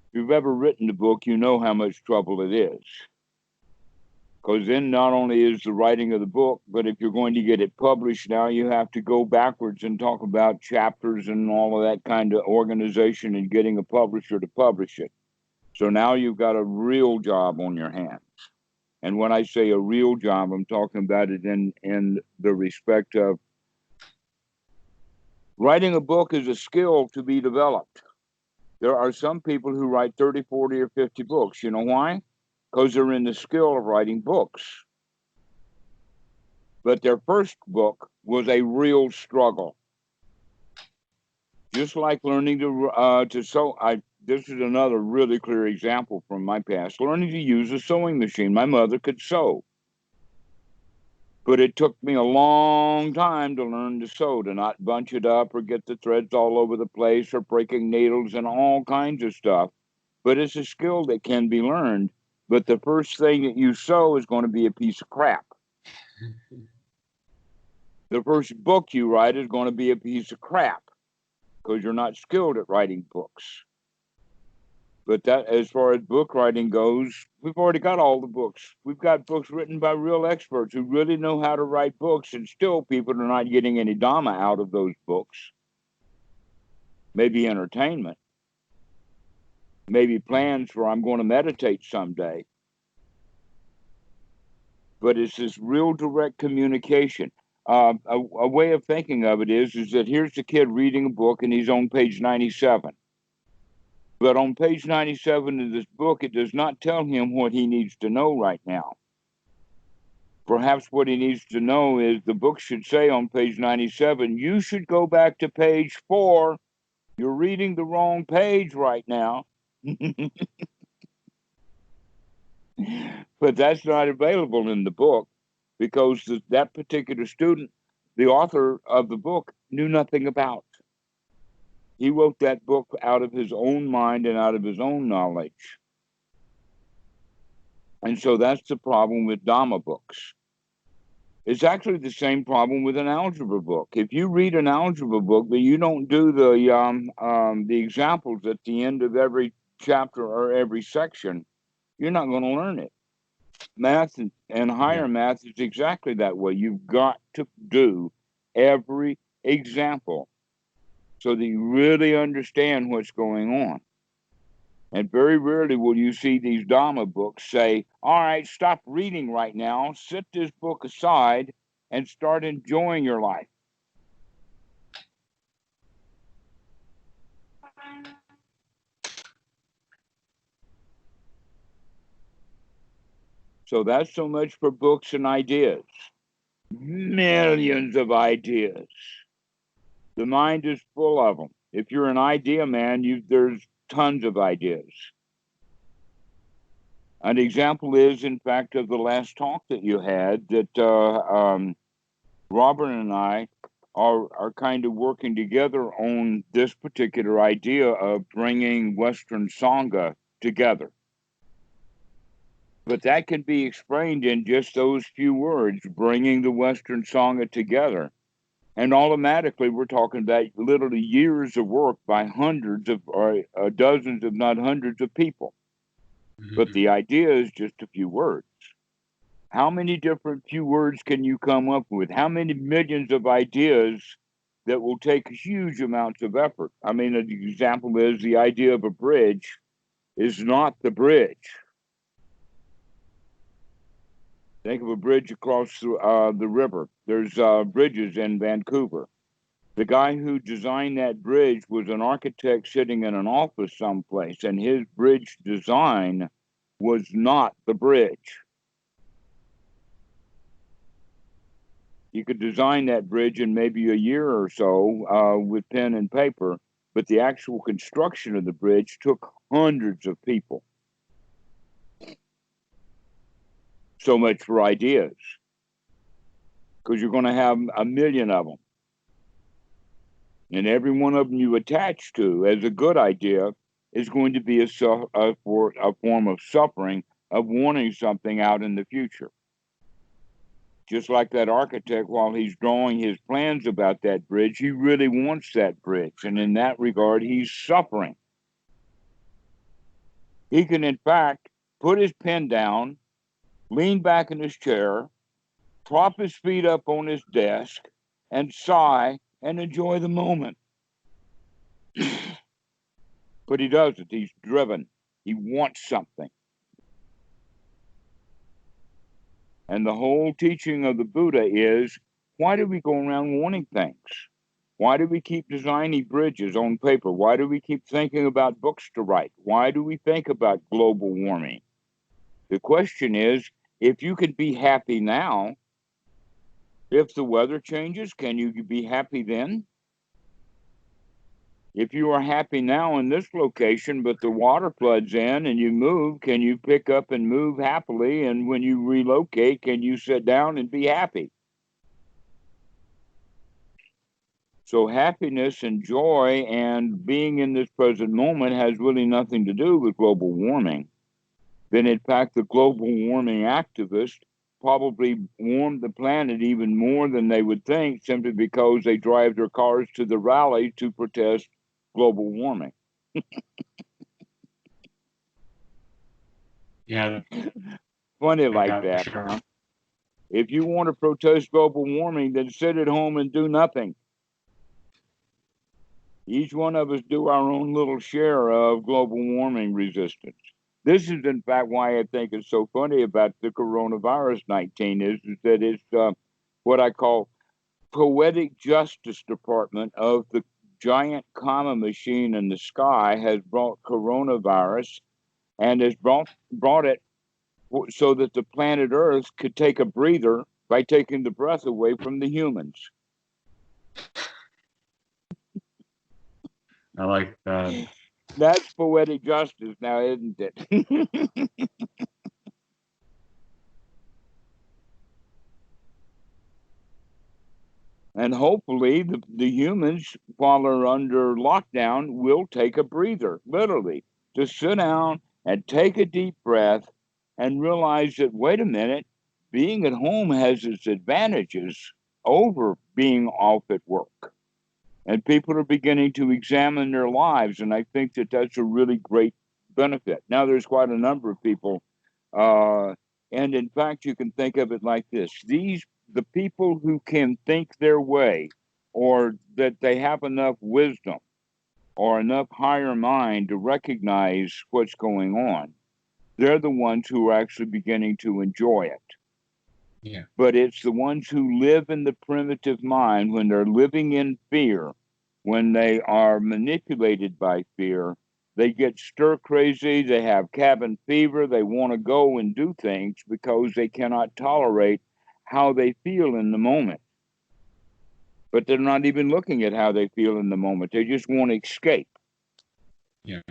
Speaker 1: If you've ever written a book, you know how much trouble it is. Because then not only is the writing of the book, but if you're going to get it published now, you have to go backwards and talk about chapters and all of that kind of organization and getting a publisher to publish it. So now you've got a real job on your hands. And when I say a real job, I'm talking about it in the respect of writing a book is a skill to be developed. There are some people who write 30, 40, or 50 books. You know why? Because they're in the skill of writing books. But their first book was a real struggle. Just like learning to sew. This is another really clear example from my past. Learning to use a sewing machine. My mother could sew. But it took me a long time to learn to sew, to not bunch it up or get the threads all over the place or breaking needles and all kinds of stuff. But it's a skill that can be learned. But the first thing that you sew is going to be a piece of crap. The first book you write is going to be a piece of crap because you're not skilled at writing books. But that, as far as book writing goes, we've already got all the books. We've got books written by real experts who really know how to write books, and still people are not getting any Dhamma out of those books. Maybe entertainment. Maybe plans for I'm going to meditate someday. But it's this real direct communication. A way of thinking of it is that here's the kid reading a book, and he's on page 97. But on page 97 of this book, it does not tell him what he needs to know right now. Perhaps what he needs to know is the book should say on page 97, you should go back to page 4. You're reading the wrong page right now. But that's not available in the book because that particular student, the author of the book, knew nothing about. He wrote that book out of his own mind and out of his own knowledge. And so that's the problem with Dhamma books. It's actually the same problem with an algebra book. If you read an algebra book, but you don't do the examples at the end of every chapter or every section, you're not going to learn it. Math and higher math is exactly that way. You've got to do every example so that you really understand what's going on. And very rarely will you see these Dhamma books say, all right, stop reading right now, set this book aside, and start enjoying your life. So that's so much for books and ideas. Millions of ideas. The mind is full of them. If you're an idea man, there's tons of ideas. An example is, in fact, of the last talk that you had, that Robert and I are kind of working together on this particular idea of bringing Western Sangha together. But that can be explained in just those few words, bringing the Western Sangha together. And automatically, we're talking about literally years of work by hundreds of, or dozens, if not hundreds of people. But the idea is just a few words. How many different few words can you come up with? How many millions of ideas that will take huge amounts of effort? I mean, an example is the idea of a bridge is not the bridge. Think of a bridge across the river. There's bridges in Vancouver. The guy who designed that bridge was an architect sitting in an office someplace, and his bridge design was not the bridge. You could design that bridge in maybe a year or so with pen and paper, but the actual construction of the bridge took hundreds of people. So much for ideas, because you're going to have a million of them. And every one of them you attach to as a good idea is going to be a form of suffering, of wanting something out in the future. Just like that architect, while he's drawing his plans about that bridge, he really wants that bridge. And in that regard, he's suffering. He can, in fact, put his pen down, lean back in his chair, prop his feet up on his desk, and sigh and enjoy the moment. But he doesn't. He's driven. He wants something. And the whole teaching of the Buddha is, why do we go around wanting things? Why do we keep designing bridges on paper? Why do we keep thinking about books to write? Why do we think about global warming? The question is, if you could be happy now, if the weather changes, can you be happy then? If you are happy now in this location, but the water floods in and you move, can you pick up and move happily? And when you relocate, can you sit down and be happy? So happiness and joy and being in this present moment has really nothing to do with global warming. Then, in fact, the global warming activists probably warm the planet even more than they would think, simply because they drive their cars to the rally to protest global warming.
Speaker 2: Yeah.
Speaker 1: Funny like that.
Speaker 2: Sure.
Speaker 1: Huh? If you want to protest global warming, then sit at home and do nothing. Each one of us do our own little share of global warming resistance. This is, in fact, why I think it's so funny about the coronavirus 19 is that it's what I call poetic justice department of the giant karma machine in the sky has brought coronavirus and has brought it so that the planet Earth could take a breather by taking the breath away from the humans.
Speaker 2: I like that.
Speaker 1: That's poetic justice now, isn't it? And hopefully the humans, while they're under lockdown, will take a breather, literally, to sit down and take a deep breath and realize that, wait a minute, being at home has its advantages over being off at work. And people are beginning to examine their lives, and I think that that's a really great benefit. Now, there's quite a number of people, and in fact, you can think of it like this. The people who can think their way, or that they have enough wisdom or enough higher mind to recognize what's going on, they're the ones who are actually beginning to enjoy it.
Speaker 2: Yeah.
Speaker 1: But it's the ones who live in the primitive mind, when they're living in fear, when they are manipulated by fear, they get stir crazy, they have cabin fever, they want to go and do things because they cannot tolerate how they feel in the moment. But they're not even looking at how they feel in the moment. They just want to escape.
Speaker 2: Yeah.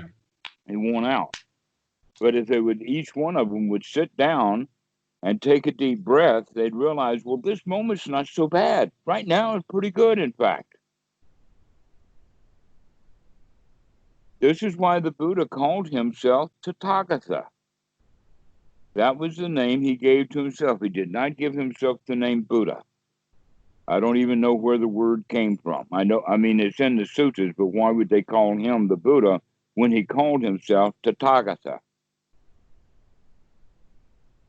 Speaker 1: They want out. But if each one of them would sit down and take a deep breath, they'd realize, well, this moment's not so bad. Right now, it's pretty good, in fact. This is why the Buddha called himself Tathagata. That was the name he gave to himself. He did not give himself the name Buddha. I don't even know where the word came from. I mean, it's in the sutras, but why would they call him the Buddha when he called himself Tathagata?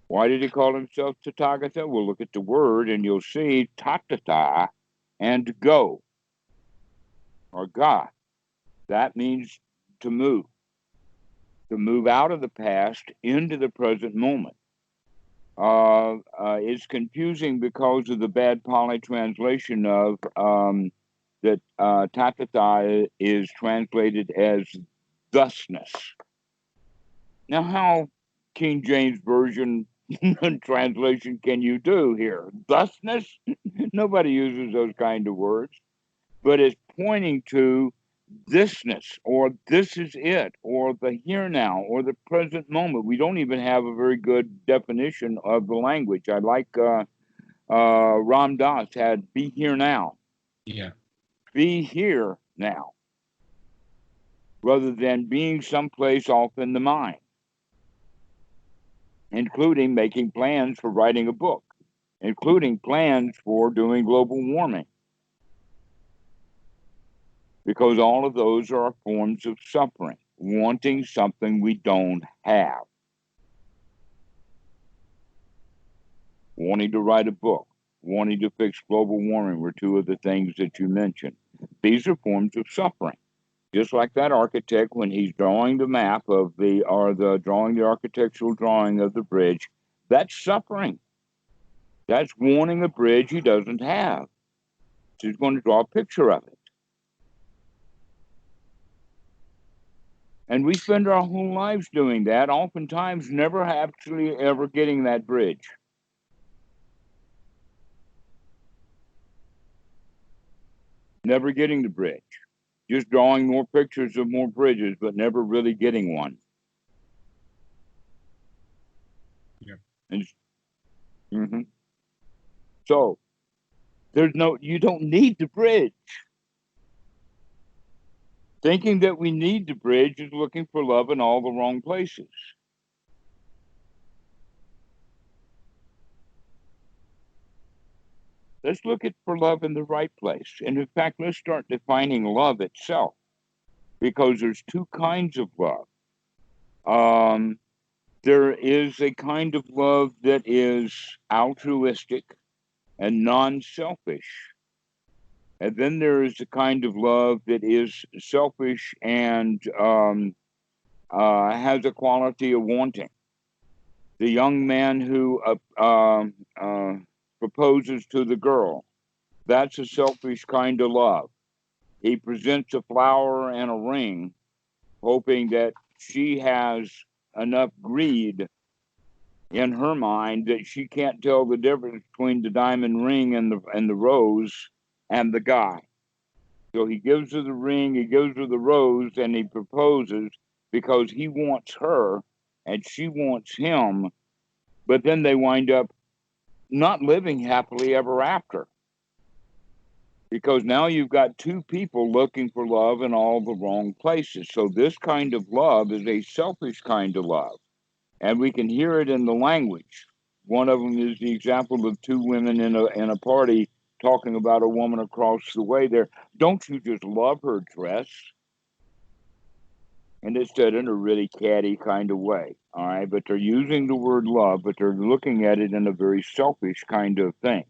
Speaker 1: Why did he call himself Tathagata? We'll look at the word and you'll see tatata and go, or ga. That means to move out of the past into the present moment. It's confusing because of the bad Pali translation of that tatata is translated as thusness. Now, how King James Version translation can you do here? Thusness? Nobody uses those kind of words, but it's pointing to thisness, or this is it, or the here now, or the present moment. We don't even have a very good definition of the language. I like Ram Dass had be here now.
Speaker 2: Yeah.
Speaker 1: Be here now, rather than being someplace off in the mind, including making plans for writing a book, including plans for doing global warming. Because all of those are forms of suffering, wanting something we don't have. Wanting to write a book, wanting to fix global warming were two of the things that you mentioned. These are forms of suffering. Just like that architect, when he's drawing the map of drawing the architectural drawing of the bridge, that's suffering. That's wanting a bridge he doesn't have. So he's going to draw a picture of it. And we spend our whole lives doing that, oftentimes never actually ever getting that bridge. Never getting the bridge. Just drawing more pictures of more bridges, but never really getting one.
Speaker 2: Yeah.
Speaker 1: So you don't need the bridge. Thinking that we need the bridge is looking for love in all the wrong places. Let's look for love in the right place. And in fact, let's start defining love itself, because there's two kinds of love. There is a kind of love that is altruistic and non-selfish. And then there is a kind of love that is selfish and has a quality of wanting. The young man who proposes to the girl, that's a selfish kind of love. He presents a flower and a ring, hoping that she has enough greed in her mind that she can't tell the difference between the diamond ring and the rose and the guy. So he gives her the ring, he gives her the rose, and he proposes because he wants her and she wants him. But then they wind up not living happily ever after, because now you've got two people looking for love in all the wrong places. So this kind of love is a selfish kind of love, and we can hear it in the language. One of them is the example of two women in a party talking about a woman across the way there. Don't you just love her dress? And it's said in a really catty kind of way, all right? But they're using the word love, but they're looking at it in a very selfish kind of thing.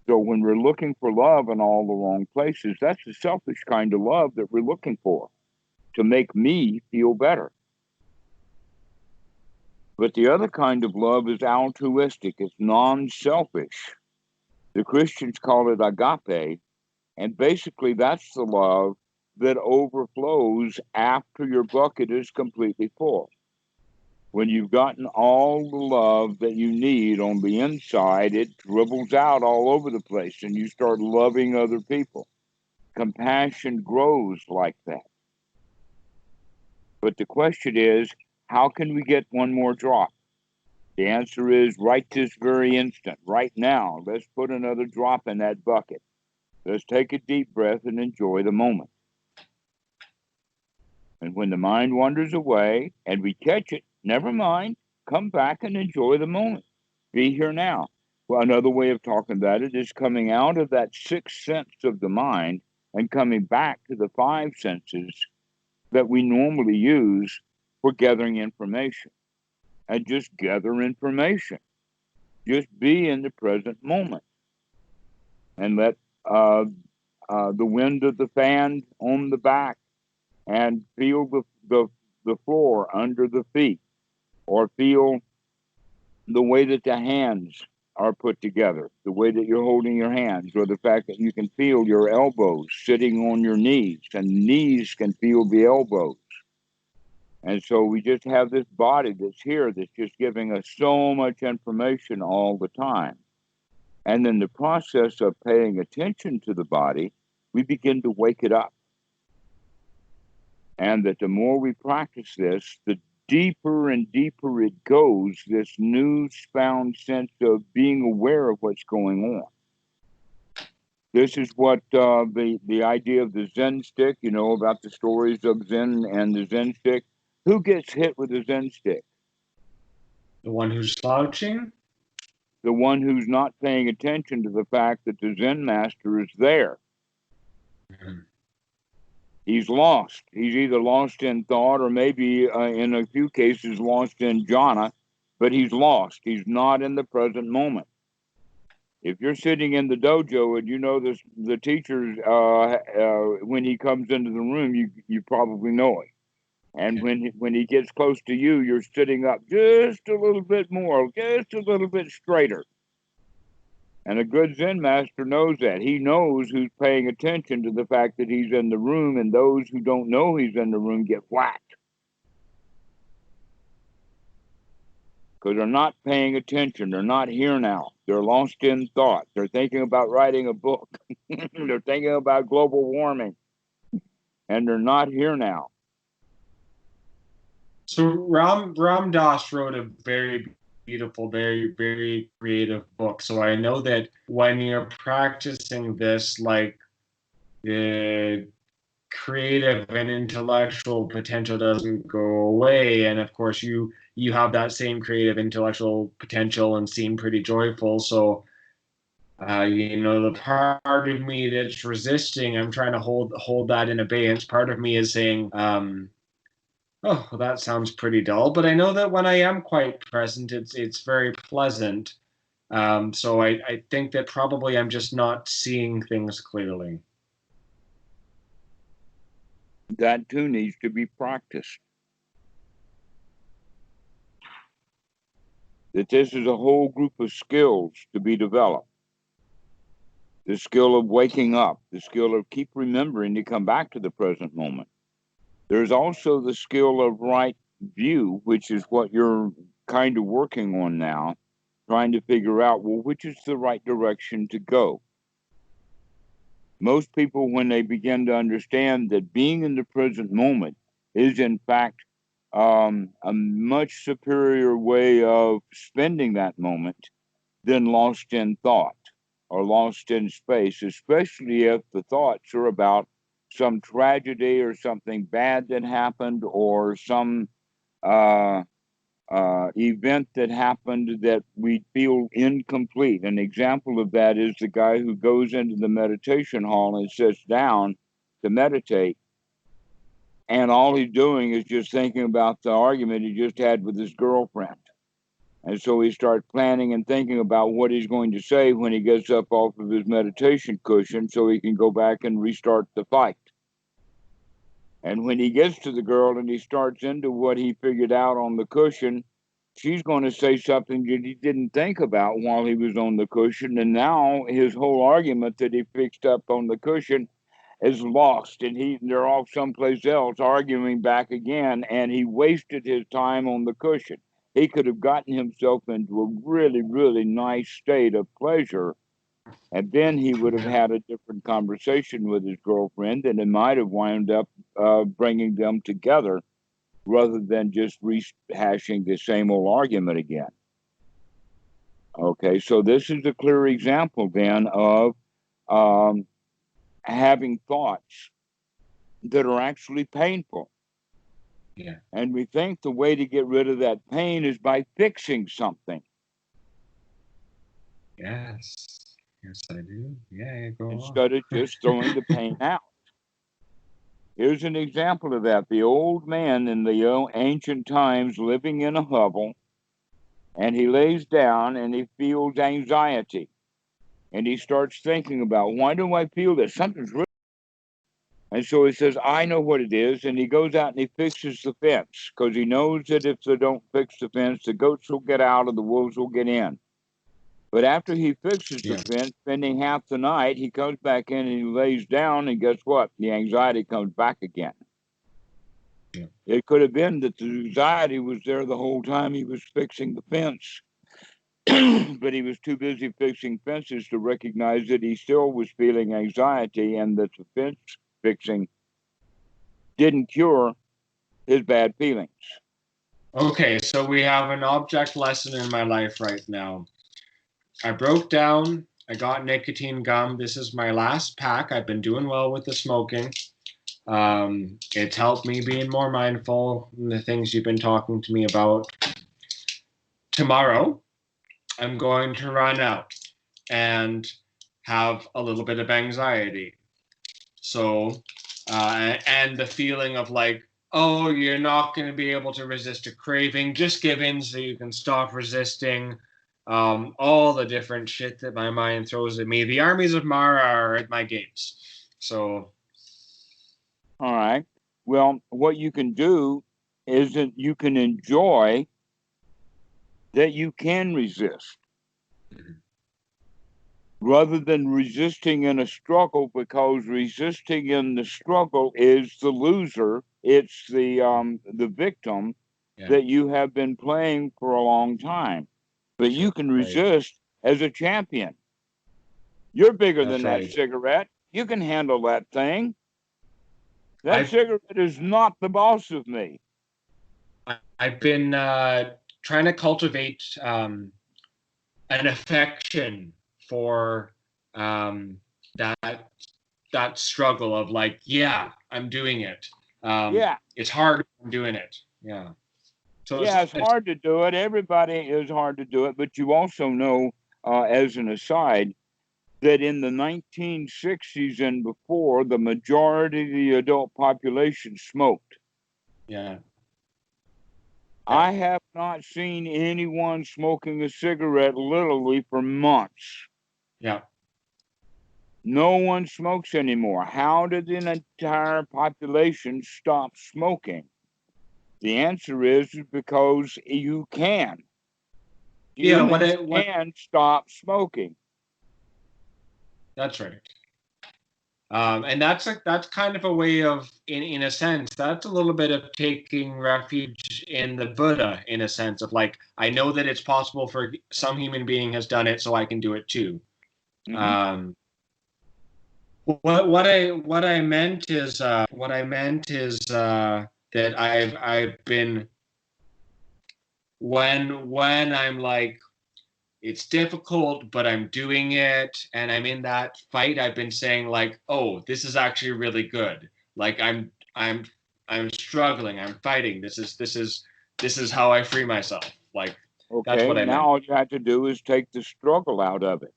Speaker 1: So when we're looking for love in all the wrong places, that's the selfish kind of love that we're looking for, to make me feel better. But the other kind of love is altruistic. It's non-selfish. The Christians call it agape. And basically, that's the love that overflows after your bucket is completely full. When you've gotten all the love that you need on the inside, it dribbles out all over the place and you start loving other people. Compassion grows like that. But the question is, how can we get one more drop? The answer is right this very instant, right now. Let's put another drop in that bucket. Let's take a deep breath and enjoy the moment. And when the mind wanders away and we catch it, never mind. come back and enjoy the moment. Be here now. Well, another way of talking about it is coming out of that sixth sense of the mind and coming back to the five senses that we normally use for gathering information. And just gather information. Just be in the present moment and let the wind of the fan on the back and feel the floor under the feet, or feel the way that the hands are put together, the way that you're holding your hands, or the fact that you can feel your elbows sitting on your knees, and knees can feel the elbows. And so we just have this body that's here that's just giving us so much information all the time. And in the process of paying attention to the body, we begin to wake it up. And that the more we practice this, the deeper and deeper it goes, this newfound sense of being aware of what's going on. This is what the idea of the Zen stick, you know, about the stories of Zen and the Zen stick. Who gets hit with a Zen stick?
Speaker 2: The one who's slouching?
Speaker 1: The one who's not paying attention to the fact that the Zen master is there. Mm-hmm. He's lost. He's either lost in thought or maybe in a few cases lost in jhana, but he's lost. He's not in the present moment. If you're sitting in the dojo and you know this, the teacher, when he comes into the room, you probably know it. And when he gets close to you, you're sitting up just a little bit more, just a little bit straighter. And a good Zen master knows that. He knows who's paying attention to the fact that he's in the room, and those who don't know he's in the room get whacked. Because they're not paying attention. They're not here now. They're lost in thought. They're thinking about writing a book. They're thinking about global warming. And they're not here now.
Speaker 2: So Ram Dass wrote a very beautiful, very, very creative book. So I know that when you're practicing this, like the creative and intellectual potential doesn't go away. And of course you have that same creative intellectual potential and seem pretty joyful. So you know, the part of me that's resisting, I'm trying to hold that in abeyance. Part of me is saying, oh, well, that sounds pretty dull. But I know that when I am quite present, it's very pleasant. So I think that probably I'm just not seeing things clearly.
Speaker 1: That too needs to be practiced. That this is a whole group of skills to be developed. The skill of waking up, the skill of keep remembering to come back to the present moment. There's also the skill of right view, which is what you're kind of working on now, trying to figure out, well, which is the right direction to go. Most people, when they begin to understand that being in the present moment is, in fact, a much superior way of spending that moment than lost in thought or lost in space, especially if the thoughts are about some tragedy or something bad that happened or some event that happened that we feel incomplete. An example of that is the guy who goes into the meditation hall and sits down to meditate, and all he's doing is just thinking about the argument he just had with his girlfriend. And so he starts planning and thinking about what he's going to say when he gets up off of his meditation cushion so he can go back and restart the fight. And when he gets to the girl and he starts into what he figured out on the cushion, she's going to say something that he didn't think about while he was on the cushion. And now his whole argument that he fixed up on the cushion is lost, and they're off someplace else arguing back again, and he wasted his time on the cushion. He could have gotten himself into a really, really nice state of pleasure, and then he would have had a different conversation with his girlfriend, and it might have wound up bringing them together rather than just rehashing the same old argument again. Okay, so this is a clear example then of having thoughts that are actually painful.
Speaker 2: Yeah.
Speaker 1: And we think the way to get rid of that pain is by fixing something.
Speaker 2: Yes. Yes, I do. Yeah, go on.
Speaker 1: Instead of just throwing the pain out. Here's an example of that. The old man in the ancient times living in a hovel, and he lays down and he feels anxiety. And he starts thinking about, why do I feel this? Something's really. And so he says, I know what it is. And he goes out and he fixes the fence, because he knows that if they don't fix the fence, the goats will get out and the wolves will get in. But after he fixes the fence, spending half the night, he comes back in and he lays down, and guess what? The anxiety comes back again.
Speaker 2: Yeah.
Speaker 1: It could have been that the anxiety was there the whole time he was fixing the fence. But he was too busy fixing fences to recognize that he still was feeling anxiety, and that the fence fixing didn't cure his bad feelings.
Speaker 2: Okay, so we have an object lesson in my life right now. I broke down. I got nicotine gum. This is my last pack. I've been doing well with the smoking. It's helped me being more mindful in the things you've been talking to me about. Tomorrow, I'm going to run out and have a little bit of anxiety. So, and the feeling of like, oh, you're not going to be able to resist a craving. Just give in so you can stop resisting. All the different shit that my mind throws at me. The armies of Mara are at my gates. So,
Speaker 1: all right. Well, what you can do is that you can enjoy that you can resist, rather than resisting in a struggle, because resisting in the struggle is the loser. It's the victim that you have been playing for a long time. But you can resist as a champion. You're bigger than that cigarette. You can handle that thing. That cigarette is not the boss of me.
Speaker 2: I've been trying to cultivate an affection for that struggle of like, yeah, I'm doing it. It's hard. I'm doing it. Yeah.
Speaker 1: So it's hard to do it. Everybody is hard to do it. But you also know, as an aside, that in the 1960s and before, the majority of the adult population smoked.
Speaker 2: Yeah.
Speaker 1: I have not seen anyone smoking a cigarette literally for months.
Speaker 2: Yeah.
Speaker 1: No one smokes anymore. How did an entire population stop smoking? The answer is because you can. You can stop smoking.
Speaker 2: That's right. And that's kind of a way of, in a sense, that's a little bit of taking refuge in the Buddha, in a sense of like, I know that it's possible for some human being has done it, so I can do it too. Mm-hmm. What I meant is that I've been, when I'm like, it's difficult, but I'm doing it, and I'm in that fight, I've been saying like, oh, this is actually really good. Like I'm struggling, I'm fighting. This is how I free myself. Like,
Speaker 1: okay,
Speaker 2: that's what I meant.
Speaker 1: All you have to do is take the struggle out of it.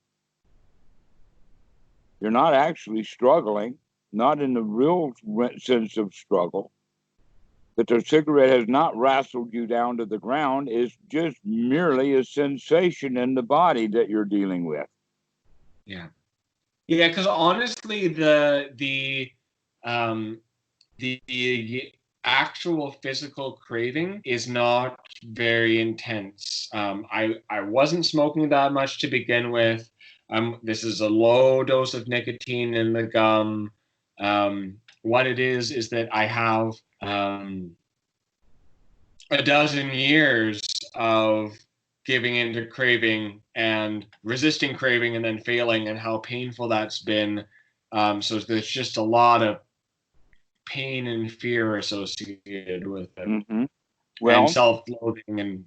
Speaker 1: You're not actually struggling, not in the real sense of struggle. That the cigarette has not wrestled you down to the ground. It's just merely a sensation in the body that you're dealing with.
Speaker 2: Yeah. Yeah, because honestly, the actual physical craving is not very intense. I wasn't smoking that much to begin with. This is a low dose of nicotine in the gum. What it is that I have a dozen years of giving into craving and resisting craving and then failing, and how painful that's been. So there's just a lot of pain and fear associated with it.
Speaker 1: Mm-hmm. Well,
Speaker 2: and self-loathing. And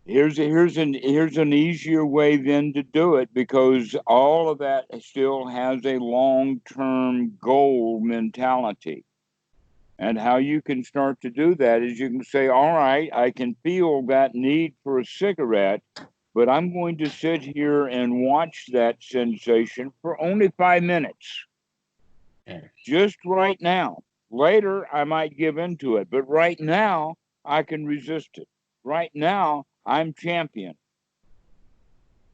Speaker 1: here's an easier way then to do it, because all of that still has a long-term goal mentality. And how you can start to do that is you can say, all right, I can feel that need for a cigarette, but I'm going to sit here and watch that sensation for only 5 minutes, just right now. Later, I might give into it, but right now, I can resist it. Right now, I'm champion.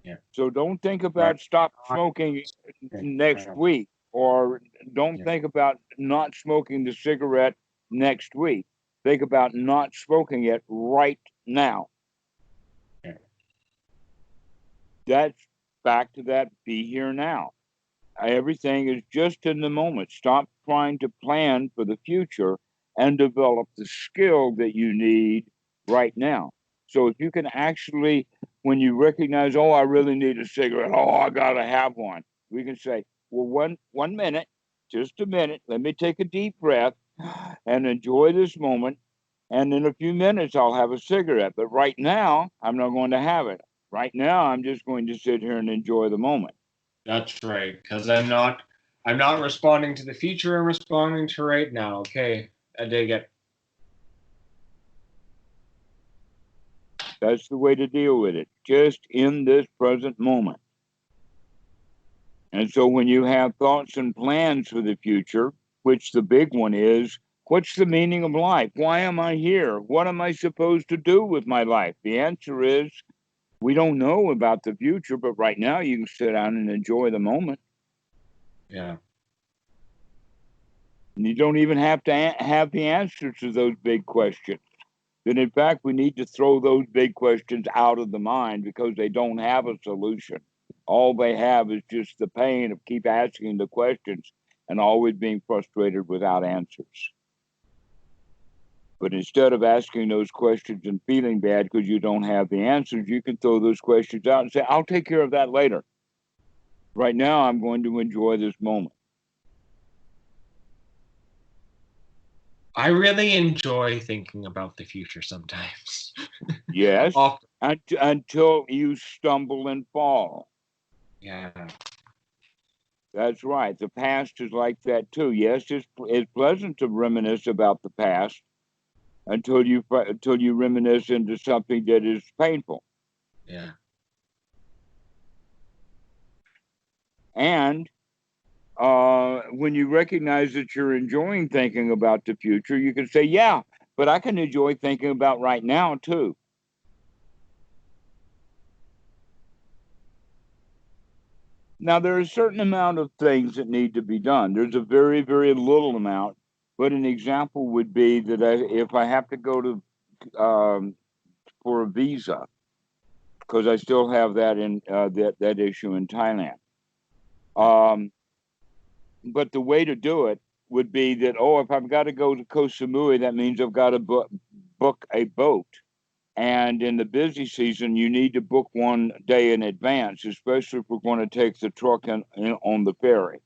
Speaker 2: Yeah.
Speaker 1: So don't think
Speaker 2: Right.
Speaker 1: about stop smoking next week, or don't think about not smoking the cigarette next week. Think about not smoking it right now.
Speaker 2: Yeah.
Speaker 1: That's back to that be here now. Everything is just in the moment. Stop trying to plan for the future and develop the skill that you need right now. So if you can actually, when you recognize, oh, I really need a cigarette, oh, I gotta have one, we can say, well, one minute, just a minute, let me take a deep breath and enjoy this moment. And in a few minutes I'll have a cigarette. But right now, I'm not going to have it. Right now, I'm just going to sit here and enjoy the moment.
Speaker 2: That's right, because I'm not responding to the future. I'm responding to right now. Okay, I dig it.
Speaker 1: That's the way to deal with it, just in this present moment. And so when you have thoughts and plans for the future, which the big one is, what's the meaning of life? Why am I here? What am I supposed to do with my life? The answer is, we don't know about the future, but right now you can sit down and enjoy the moment.
Speaker 2: Yeah.
Speaker 1: And you don't even have to have the answer to those big questions. Then, in fact, we need to throw those big questions out of the mind because they don't have a solution. All they have is just the pain of keep asking the questions and always being frustrated without answers. But instead of asking those questions and feeling bad because you don't have the answers, you can throw those questions out and say, I'll take care of that later. Right now, I'm going to enjoy this moment.
Speaker 2: I really enjoy thinking about the future sometimes.
Speaker 1: Yes, until you stumble and fall.
Speaker 2: Yeah.
Speaker 1: That's right. The past is like that too. Yes, it's pleasant to reminisce about the past until you reminisce into something that is painful.
Speaker 2: Yeah.
Speaker 1: And when you recognize that you're enjoying thinking about the future, you can say, "Yeah, but I can enjoy thinking about right now too." Now, there's a certain amount of things that need to be done. There's a very, very little amount. But an example would be that if I have to go to for a visa, because I still have that in that issue in Thailand. But the way to do it would be that, if I've got to go to Koh Samui, that means I've got to book a boat. And in the busy season, you need to book 1 day in advance, especially if we're going to take the truck on the ferry.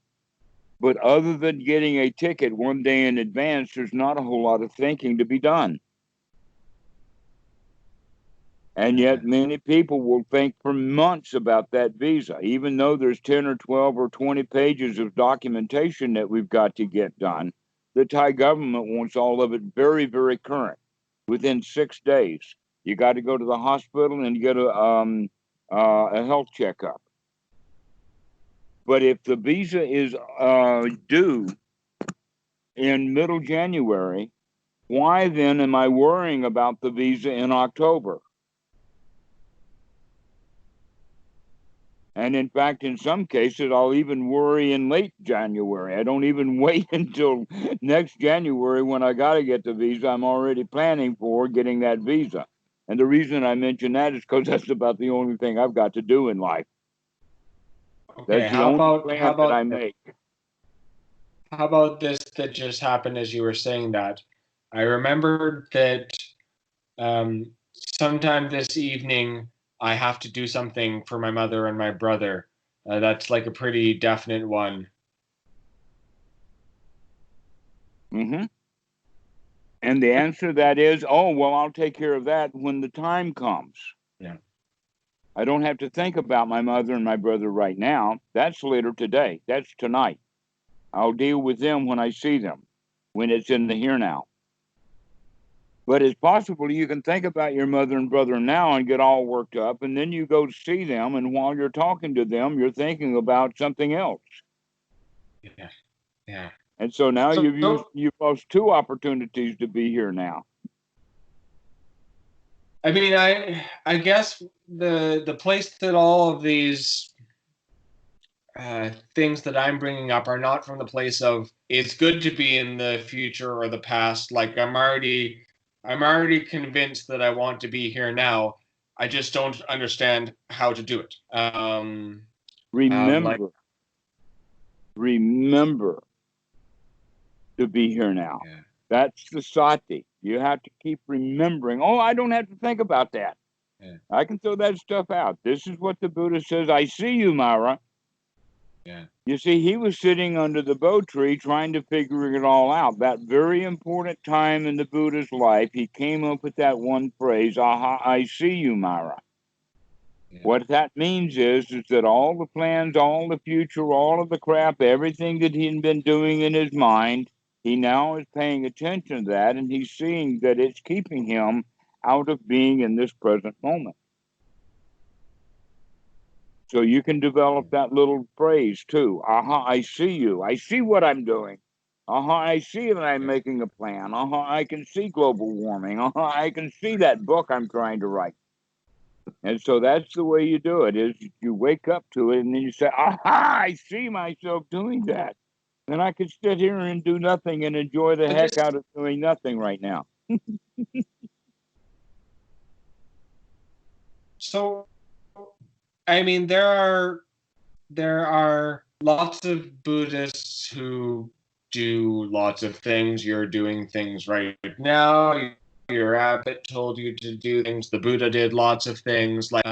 Speaker 1: But other than getting a ticket 1 day in advance, there's not a whole lot of thinking to be done. And yet many people will think for months about that visa, even though there's 10 or 12 or 20 pages of documentation that we've got to get done. The Thai government wants all of it very, very current within 6 days. You got to go to the hospital and get a health checkup. But if the visa is due in middle January, why then am I worrying about the visa in October? And in fact, in some cases, I'll even worry in late January. I don't even wait until next January when I got to get the visa. I'm already planning for getting that visa. And the reason I mention that is because that's about the only thing I've got to do in life.
Speaker 2: Okay,
Speaker 1: that's the only plan that I make.
Speaker 2: How about this that just happened as you were saying that? I remembered that sometime this evening I have to do something for my mother and my brother. That's like a pretty definite one.
Speaker 1: Mm-hmm. And the answer to that is, I'll take care of that when the time comes.
Speaker 2: Yeah.
Speaker 1: I don't have to think about my mother and my brother right now. That's later today. That's tonight. I'll deal with them when I see them. when it's in the here now. But it's possible you can think about your mother and brother now and get all worked up, and then you go to see them, and while you're talking to them, you're thinking about something else.
Speaker 2: Yeah. Yeah.
Speaker 1: And so now you've lost two opportunities to be here now.
Speaker 2: I mean, I guess the place that all of these things that I'm bringing up are not from the place of it's good to be in the future or the past. Like I'm already convinced that I want to be here now. I just don't understand how to do it.
Speaker 1: Remember to be here now.
Speaker 2: Yeah.
Speaker 1: That's the sati. You have to keep remembering. Oh, I don't have to think about that.
Speaker 2: Yeah.
Speaker 1: I can throw that stuff out. This is what the Buddha says. I see you, Myra.
Speaker 2: Yeah.
Speaker 1: You see, he was sitting under the bo tree trying to figure it all out. That very important time in the Buddha's life, he came up with that one phrase, aha, I see you, Myra. Yeah. What that means is that all the plans, all the future, all of the crap, everything that he'd been doing in his mind, he now is paying attention to that, and he's seeing that it's keeping him out of being in this present moment. So you can develop that little phrase too. Aha, I see you. I see what I'm doing. Aha, I see that I'm making a plan. Aha, I can see global warming. Aha, I can see that book I'm trying to write. And so that's the way you do it, is you wake up to it and then you say, aha, I see myself doing that. Then I could sit here and do nothing and enjoy the heck out of doing nothing right now.
Speaker 2: So, I mean, there are lots of Buddhists who do lots of things. You're doing things right now. Your abbot told you to do things. The Buddha did lots of things. Like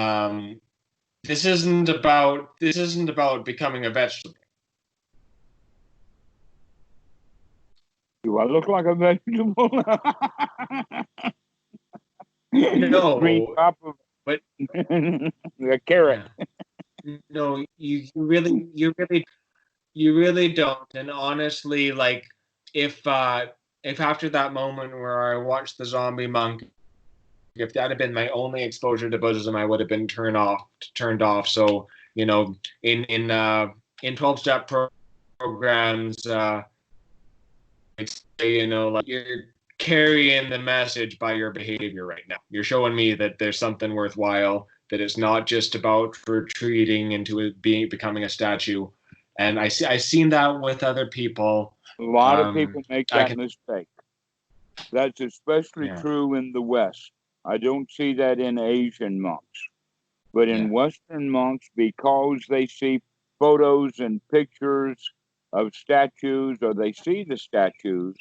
Speaker 2: this isn't about becoming a vegetable.
Speaker 1: Do I look like a vegetable?
Speaker 2: No,
Speaker 1: green top of
Speaker 2: but
Speaker 1: a carrot.
Speaker 2: Yeah. No, you really don't. And honestly, like if after that moment where I watched the zombie monk, if that had been my only exposure to Buddhism, I would have been turned off. So, you know, in 12-step programs, you know, like you're carrying the message by your behavior right now. You're showing me that there's something worthwhile, that it's not just about retreating into it becoming a statue. And I've seen that with other people.
Speaker 1: A lot of people make that mistake. That's especially true in the West. I don't see that in Asian monks. But in Western monks, because they see photos and pictures of statues, or they see the statues,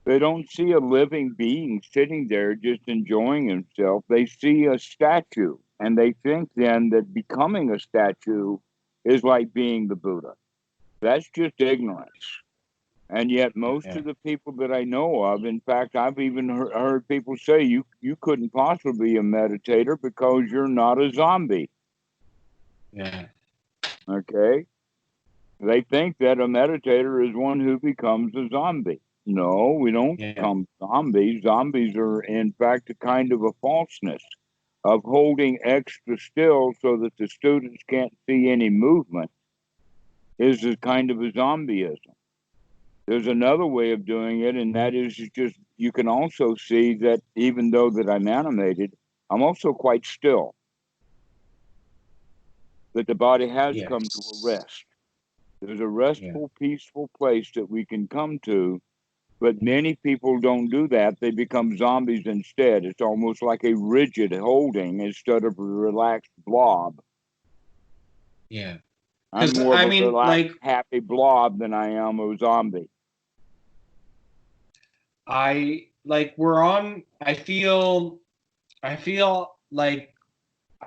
Speaker 1: they don't see a living being sitting there just enjoying himself. They see a statue, and they think then that becoming a statue is like being the Buddha. That's just ignorance. And yet most of the people that I know of, in fact, I've even heard people say you couldn't possibly be a meditator because you're not a zombie.
Speaker 2: Yeah.
Speaker 1: Okay? They think that a meditator is one who becomes a zombie. No, we don't become zombies. Zombies are, in fact, a kind of a falseness of holding extra still so that the students can't see any movement is a kind of a zombieism. There's another way of doing it, and that is just, you can also see that even though that I'm animated, I'm also quite still. That the body has come to a rest. There's a restful, peaceful place that we can come to, but many people don't do that. They become zombies instead. It's almost like a rigid holding instead of a relaxed blob.
Speaker 2: Yeah.
Speaker 1: I'm more of a relaxed, happy blob than I am a zombie.
Speaker 2: I feel like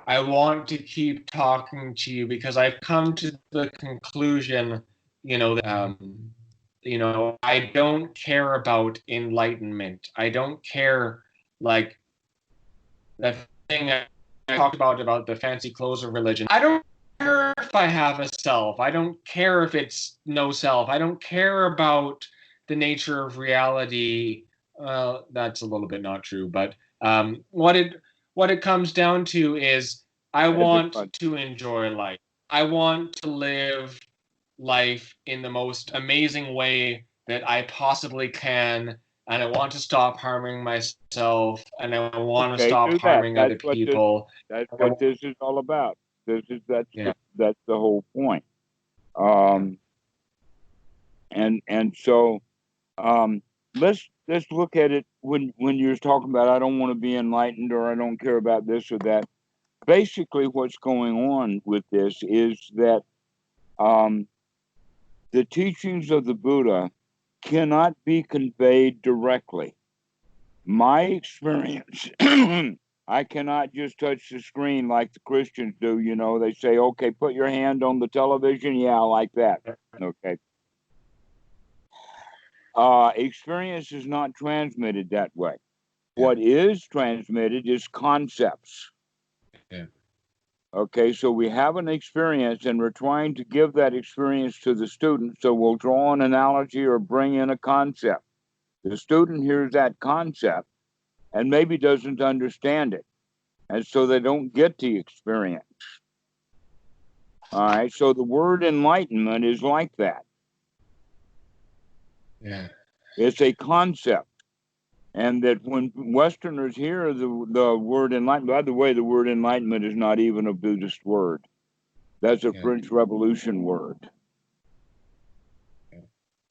Speaker 2: I want to keep talking to you because I've come to the conclusion, you know, that, you know, I don't care about enlightenment. I don't care, like, the thing I talked about the fancy clothes of religion. I don't care if I have a self. I don't care if it's no self. I don't care about the nature of reality. Well, that's a little bit not true, but what it comes down to is I want to enjoy life. I want to live life in the most amazing way that I possibly can, and I want to stop harming myself, and I want to stop harming other people.
Speaker 1: That's what this is all about. That's the whole point. And so let's look at it when you're talking about I don't want to be enlightened or I don't care about this or that. Basically, what's going on with this is that the teachings of the Buddha cannot be conveyed directly. My experience, I cannot just touch the screen like the Christians do. You know, they say, okay, put your hand on the television. Yeah, I like that. Okay. Experience is not transmitted that way. Yeah. What is transmitted is concepts. Yeah. Okay, so we have an experience and we're trying to give that experience to the student. So we'll draw an analogy or bring in a concept. The student hears that concept and maybe doesn't understand it. And so they don't get the experience. All right, so the word enlightenment is like that. Yeah. It's a concept. And that when Westerners hear the word enlightenment, by the way, the word enlightenment is not even a Buddhist word. That's a French Revolution word.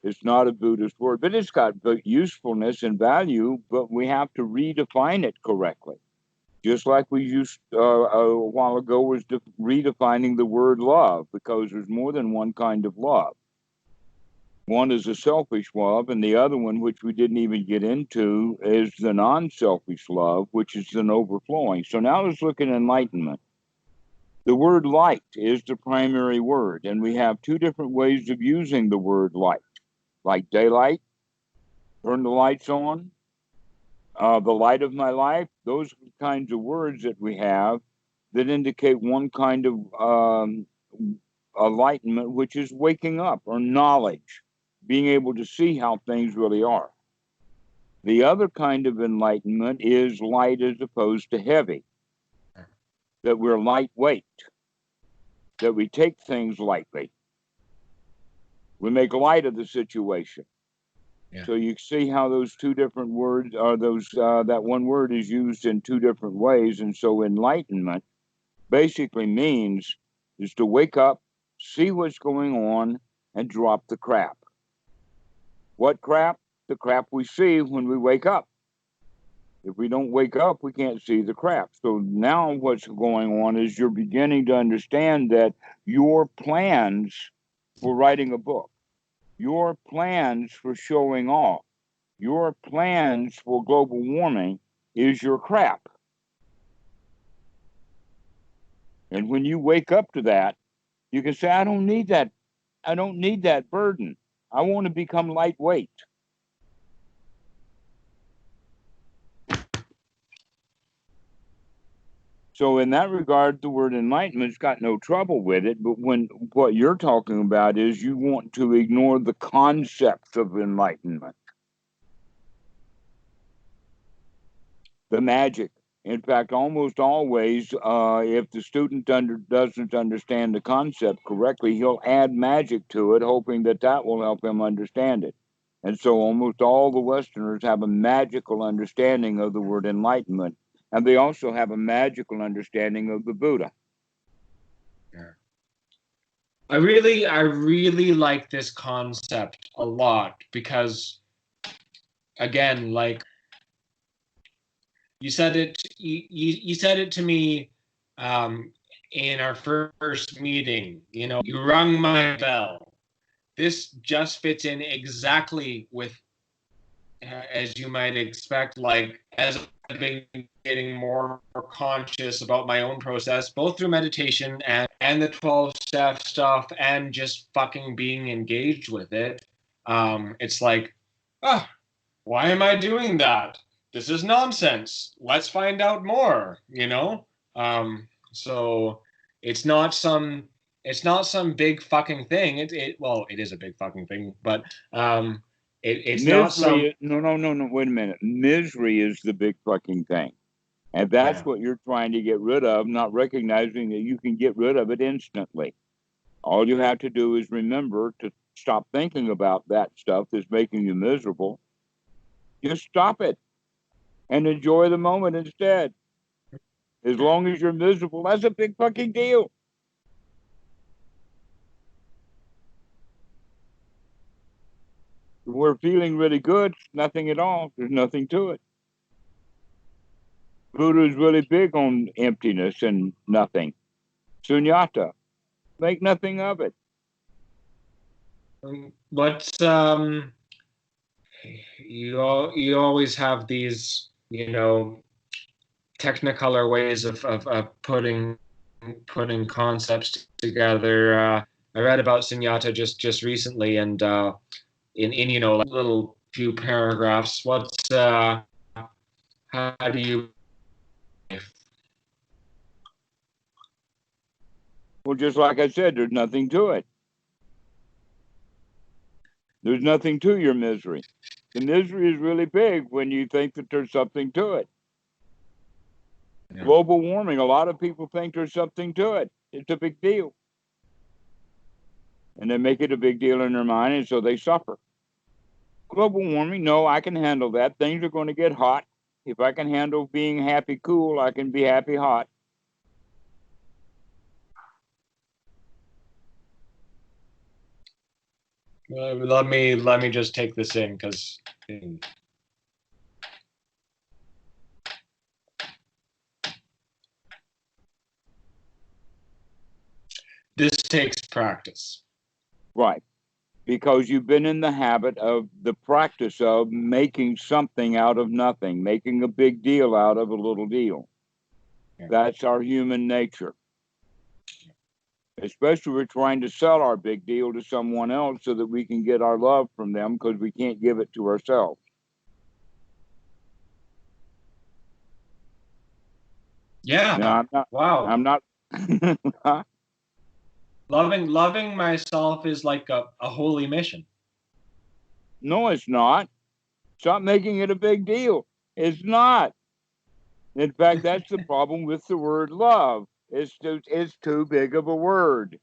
Speaker 1: It's not a Buddhist word, but it's got usefulness and value, but we have to redefine it correctly. Just like we used a while ago was redefining the word love, because there's more than one kind of love. One is a selfish love, and the other one, which we didn't even get into, is the non-selfish love, which is an overflowing. So now let's look at enlightenment. The word light is the primary word, and we have two different ways of using the word light. Like daylight, turn the lights on, the light of my life. Those are the kinds of words that we have that indicate one kind of enlightenment, which is waking up or knowledge, being able to see how things really are. The other kind of enlightenment is light as opposed to heavy, that we're lightweight, that we take things lightly. We make light of the situation. Yeah. So you see how those two different words are that one word is used in two different ways. And so enlightenment basically means is to wake up, see what's going on, and drop the crap. What crap? The crap we see when we wake up. If we don't wake up, we can't see the crap. So now what's going on is you're beginning to understand that your plans for writing a book, your plans for showing off, your plans for global warming is your crap. And when you wake up to that, you can say, I don't need that. I don't need that burden. I want to become lightweight. So in that regard, the word enlightenment's got no trouble with it. But when what you're talking about is you want to ignore the concept of enlightenment, the magic. In fact, almost always, if the student doesn't understand the concept correctly, he'll add magic to it, hoping that that will help him understand it. And so almost all the Westerners have a magical understanding of the word enlightenment. And they also have a magical understanding of the Buddha.
Speaker 2: Yeah. I really like this concept a lot because, again, like you said it to me in our first meeting. You know, you rung my bell. This just fits in exactly with, as you might expect, like as I've been getting more conscious about my own process, both through meditation and the 12-step stuff and just fucking being engaged with it. It's like, why am I doing that? This is nonsense. Let's find out more, you know? So it's not some big fucking thing. Well, it is a big fucking thing, but It's not some.
Speaker 1: Misery, no, wait a minute. Misery is the big fucking thing. And that's
Speaker 2: Yeah.
Speaker 1: what you're trying to get rid of, not recognizing that you can get rid of it instantly. All you have to do is remember to stop thinking about that stuff that's making you miserable. Just stop it and enjoy the moment instead. As long as you're miserable, that's a big fucking deal. We're feeling really good, nothing at all. There's nothing to it. Buddha is really big on emptiness and nothing. Sunyata, make nothing of it.
Speaker 2: But you always have these, technicolor ways of putting concepts together. I read about Sunyata just recently, and in like little few paragraphs. How do you?
Speaker 1: Well, just like I said, there's nothing to it. There's nothing to your misery. The misery is really big when you think that there's something to it. Yeah. Global warming, a lot of people think there's something to it. It's a big deal. And they make it a big deal in their mind, and so they suffer. Global warming, no, I can handle that. Things are going to get hot. If I can handle being happy cool, I can be happy hot.
Speaker 2: Let me just take this in, because this takes practice.
Speaker 1: Right. Because you've been in the habit of the practice of making something out of nothing, making a big deal out of a little deal. Yeah. That's our human nature. Especially we're trying to sell our big deal to someone else so that we can get our love from them, because we can't give it to ourselves.
Speaker 2: Yeah.
Speaker 1: Now, I'm not.
Speaker 2: Loving myself is like a holy mission.
Speaker 1: No, it's not. Stop making it a big deal. It's not. In fact, that's the problem with the word love. It's too big of a word.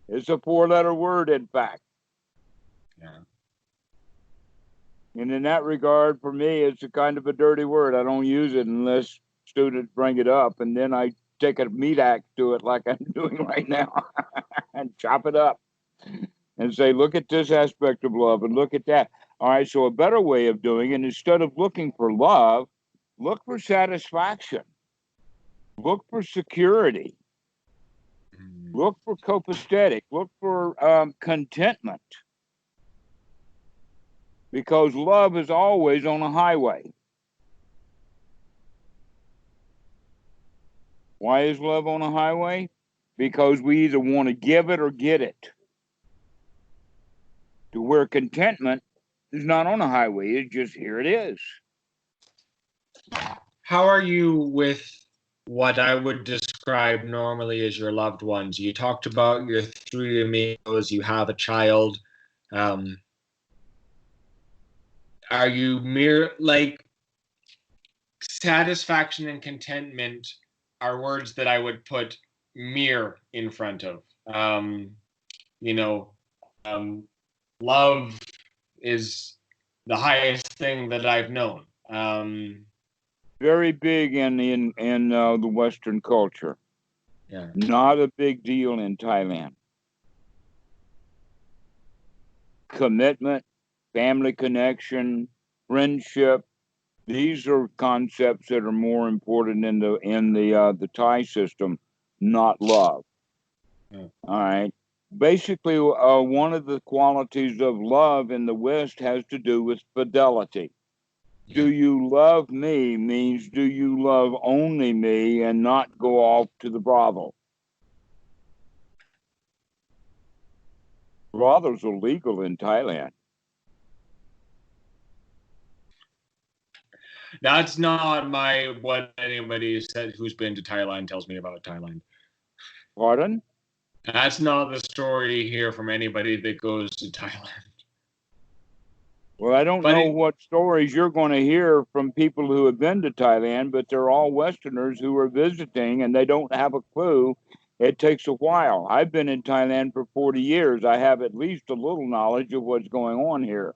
Speaker 1: It's a 4-letter word, in fact. Yeah. And in that regard, for me, it's a kind of a dirty word. I don't use it unless students bring it up, and then I take a meat axe to it like I'm doing right now and chop it up and say, look at this aspect of love and look at that. All right, so a better way of doing it, instead of looking for love, look for satisfaction. Look for security. Look for copacetic. Look for contentment. Because love is always on a highway. Why is love on a highway? Because we either want to give it or get it. To where contentment is not on a highway, it's just here it is.
Speaker 2: How are you with what I would describe normally as your loved ones? You talked about your 3 amigos, you have a child. Are you like satisfaction and contentment are words that I would put mere in front of. Love is the highest thing that I've known.
Speaker 1: Very big in the Western culture.
Speaker 2: Yeah.
Speaker 1: Not a big deal in Thailand. Commitment, family connection, friendship. These are concepts that are more important in the Thai system, not love. Yeah. All right. Basically, one of the qualities of love in the West has to do with fidelity. Yeah. Do you love me means do you love only me and not go off to the brothel? Brothels are legal in Thailand.
Speaker 2: That's not what anybody said who's been to Thailand tells me about Thailand.
Speaker 1: Pardon?
Speaker 2: That's not the story you hear from anybody that goes to Thailand.
Speaker 1: Well, I don't know what stories you're going to hear from people who have been to Thailand, but they're all Westerners who are visiting and they don't have a clue. It takes a while. I've been in Thailand for 40 years. I have at least a little knowledge of what's going on here.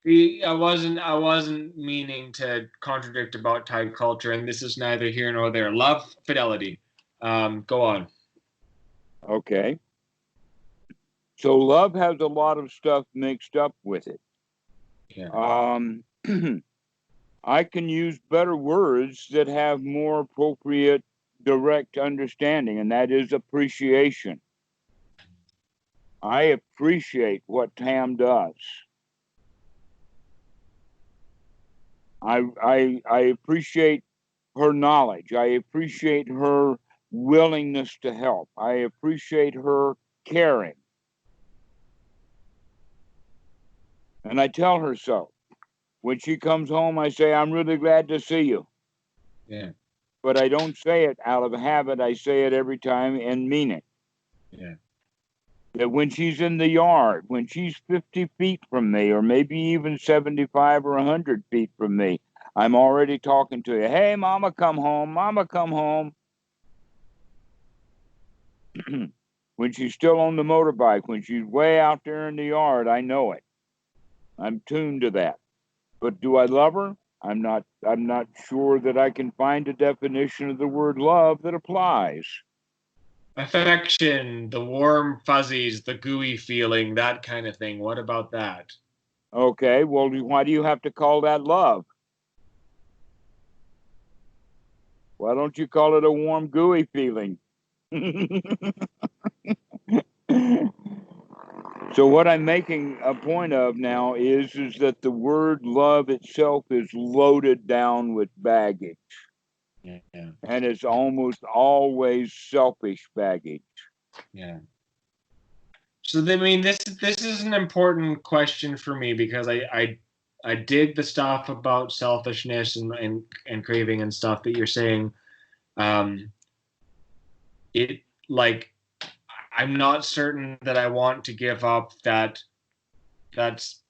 Speaker 2: I wasn't meaning to contradict about Thai culture, and this is neither here nor there. Love, fidelity. Go on.
Speaker 1: Okay. So love has a lot of stuff mixed up with it.
Speaker 2: Yeah.
Speaker 1: I can use better words that have more appropriate, direct understanding, and that is appreciation. I appreciate what Tam does. I appreciate her knowledge. I appreciate her willingness to help. I appreciate her caring. And I tell her so. When she comes home, I say, I'm really glad to see you.
Speaker 2: Yeah.
Speaker 1: But I don't say it out of habit. I say it every time and mean it.
Speaker 2: Yeah.
Speaker 1: That when she's in the yard, when she's 50 feet from me, or maybe even 75 or 100 feet from me, I'm already talking to you. Hey, Mama, come home. Mama, come home. When she's still on the motorbike, when she's way out there in the yard, I know it. I'm tuned to that. But do I love her? I'm not sure that I can find a definition of the word love that applies.
Speaker 2: Affection, the warm fuzzies, the gooey feeling, that kind of thing. What about that?
Speaker 1: Okay, well, why do you have to call that love? Why don't you call it a warm, gooey feeling? So what I'm making a point of now is that the word love itself is loaded down with baggage.
Speaker 2: Yeah.
Speaker 1: And it's almost always selfish baggage.
Speaker 2: Yeah. So I mean, this is an important question for me because I dig the stuff about selfishness and craving and stuff that you're saying. It like I'm not certain that I want to give up that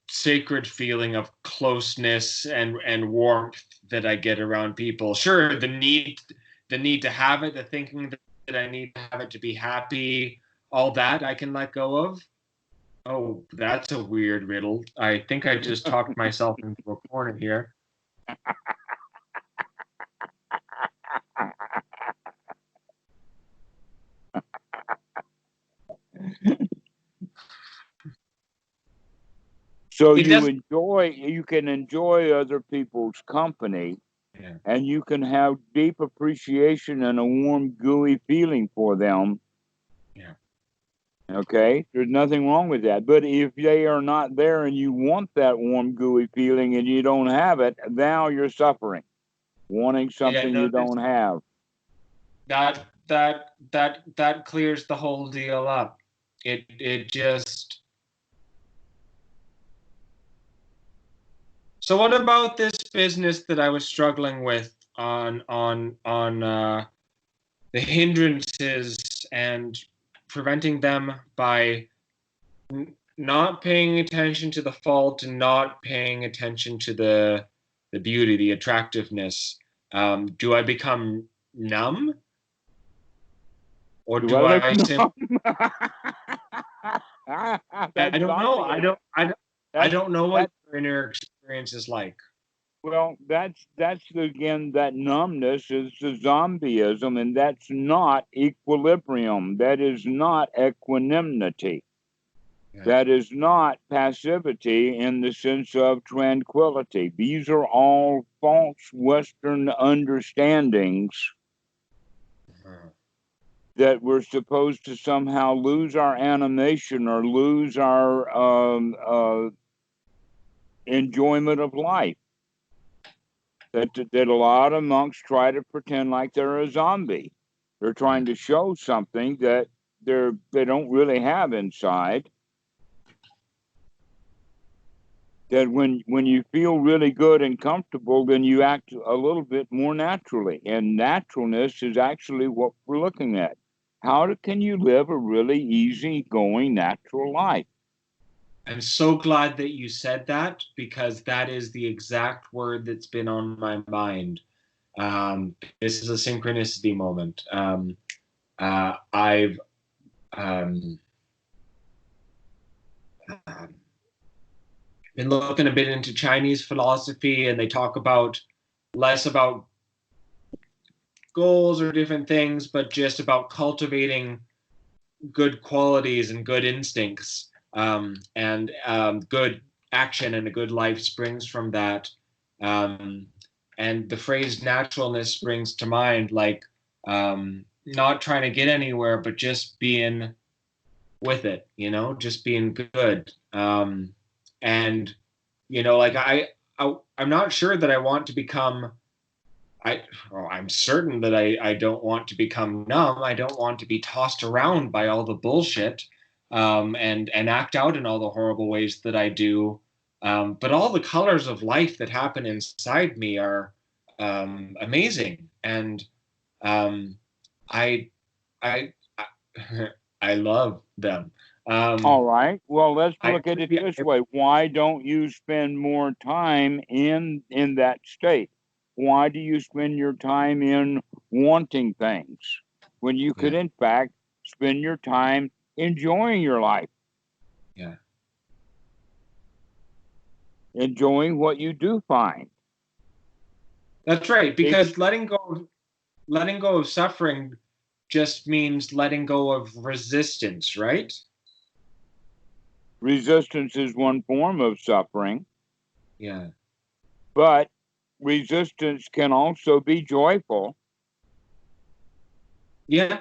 Speaker 2: sacred feeling of closeness and warmth that I get around people. Sure, the need to have it, the thinking that I need to have it to be happy, all that I can let go of. Oh, that's a weird riddle. I think I just talked myself into a corner here.
Speaker 1: So you can enjoy other people's company,
Speaker 2: yeah.
Speaker 1: And you can have deep appreciation and a warm, gooey feeling for them.
Speaker 2: Yeah.
Speaker 1: Okay, there's nothing wrong with that. But if they are not there and you want that warm, gooey feeling and you don't have it, now you're suffering, wanting something you don't have.
Speaker 2: That clears the whole deal up. It just. So what about this business that I was struggling with on the hindrances and preventing them by not paying attention to the fault and not paying attention to the beauty, the attractiveness? Do I become numb, or do I simply? I don't know. I don't know what your inner experience is like.
Speaker 1: Well, that's again, that numbness is the zombieism, and that's not equilibrium. That is not equanimity. Yeah. That is not passivity in the sense of tranquility. These are all false Western understandings that we're supposed to somehow lose our animation or lose our enjoyment of life. That a lot of monks try to pretend like they're a zombie. They're trying to show something that they don't really have inside. That when you feel really good and comfortable, then you act a little bit more naturally. And naturalness is actually what we're looking at. can you live a really easy-going, natural life?
Speaker 2: I'm so glad that you said that, because that is the exact word that's been on my mind. This is a synchronicity moment. I've um, been looking a bit into Chinese philosophy, and they talk about less about goals or different things, but just about cultivating good qualities and good instincts, and good action and a good life springs from that. Um, and the phrase naturalness springs to mind, like not trying to get anywhere, but just being with it, just being good. And like I'm not sure that I want to become. I'm certain that I don't want to become numb. I don't want to be tossed around by all the bullshit, and act out in all the horrible ways that I do. But all the colors of life that happen inside me are amazing, and um, I, I, I love them.
Speaker 1: All right. Well, let's
Speaker 2: I,
Speaker 1: look at it this way. Why don't you spend more time in that state? Why do you spend your time in wanting things when you could,
Speaker 2: yeah,
Speaker 1: in fact, spend your time enjoying your life,
Speaker 2: yeah.
Speaker 1: enjoying what you do find?
Speaker 2: That's right. Because letting go of suffering just means letting go of resistance, right?
Speaker 1: Resistance is one form of suffering,
Speaker 2: Yeah.
Speaker 1: but resistance can also be joyful.
Speaker 2: Yeah.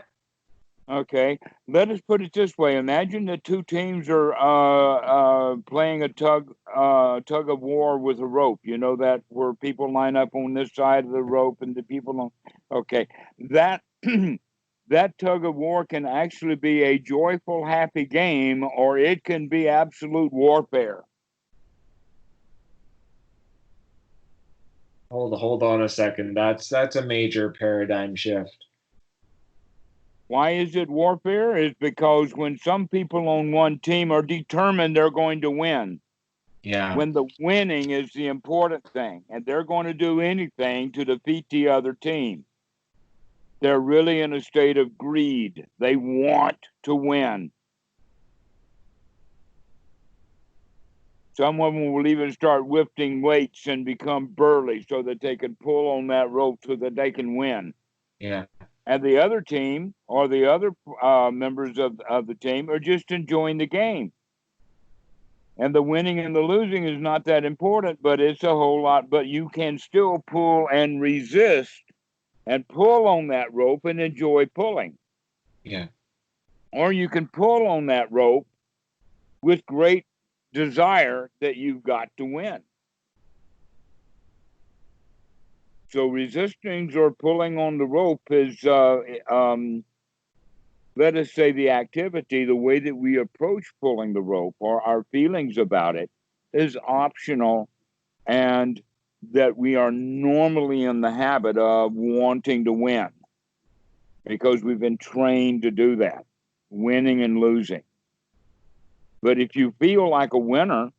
Speaker 1: Okay, let us put it this way. Imagine the two teams are playing a tug of war with a rope. You know that, where people line up on this side of the rope and the people on. Okay, that that tug of war can actually be a joyful, happy game, or it can be absolute warfare.
Speaker 2: Hold on a second. That's a major paradigm shift.
Speaker 1: Why is it warfare? Is because when some people on one team are determined they're going to win,
Speaker 2: Yeah.
Speaker 1: when the winning is the important thing, and they're going to do anything to defeat the other team, they're really in a state of greed. They want to win. Some of them will even start lifting weights and become burly so that they can pull on that rope so that they can win.
Speaker 2: Yeah.
Speaker 1: And the other team, or the other members of the team, are just enjoying the game. And the winning and the losing is not that important, but it's a whole lot. But you can still pull and resist and pull on that rope and enjoy pulling.
Speaker 2: Yeah.
Speaker 1: Or you can pull on that rope with great desire that you've got to win. So resisting or pulling on the rope is, let us say, the activity, the way that we approach pulling the rope, or our feelings about it, is optional, and that we are normally in the habit of wanting to win because we've been trained to do that, winning and losing. But if you feel like a winner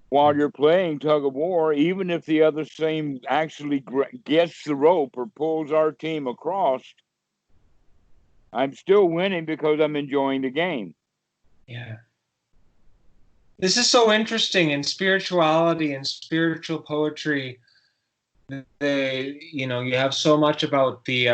Speaker 1: while you're playing tug of war, even if the other team actually gets the rope or pulls our team across, I'm still winning because I'm enjoying the game.
Speaker 2: Yeah. This is so interesting. In spirituality and spiritual poetry, you have so much about the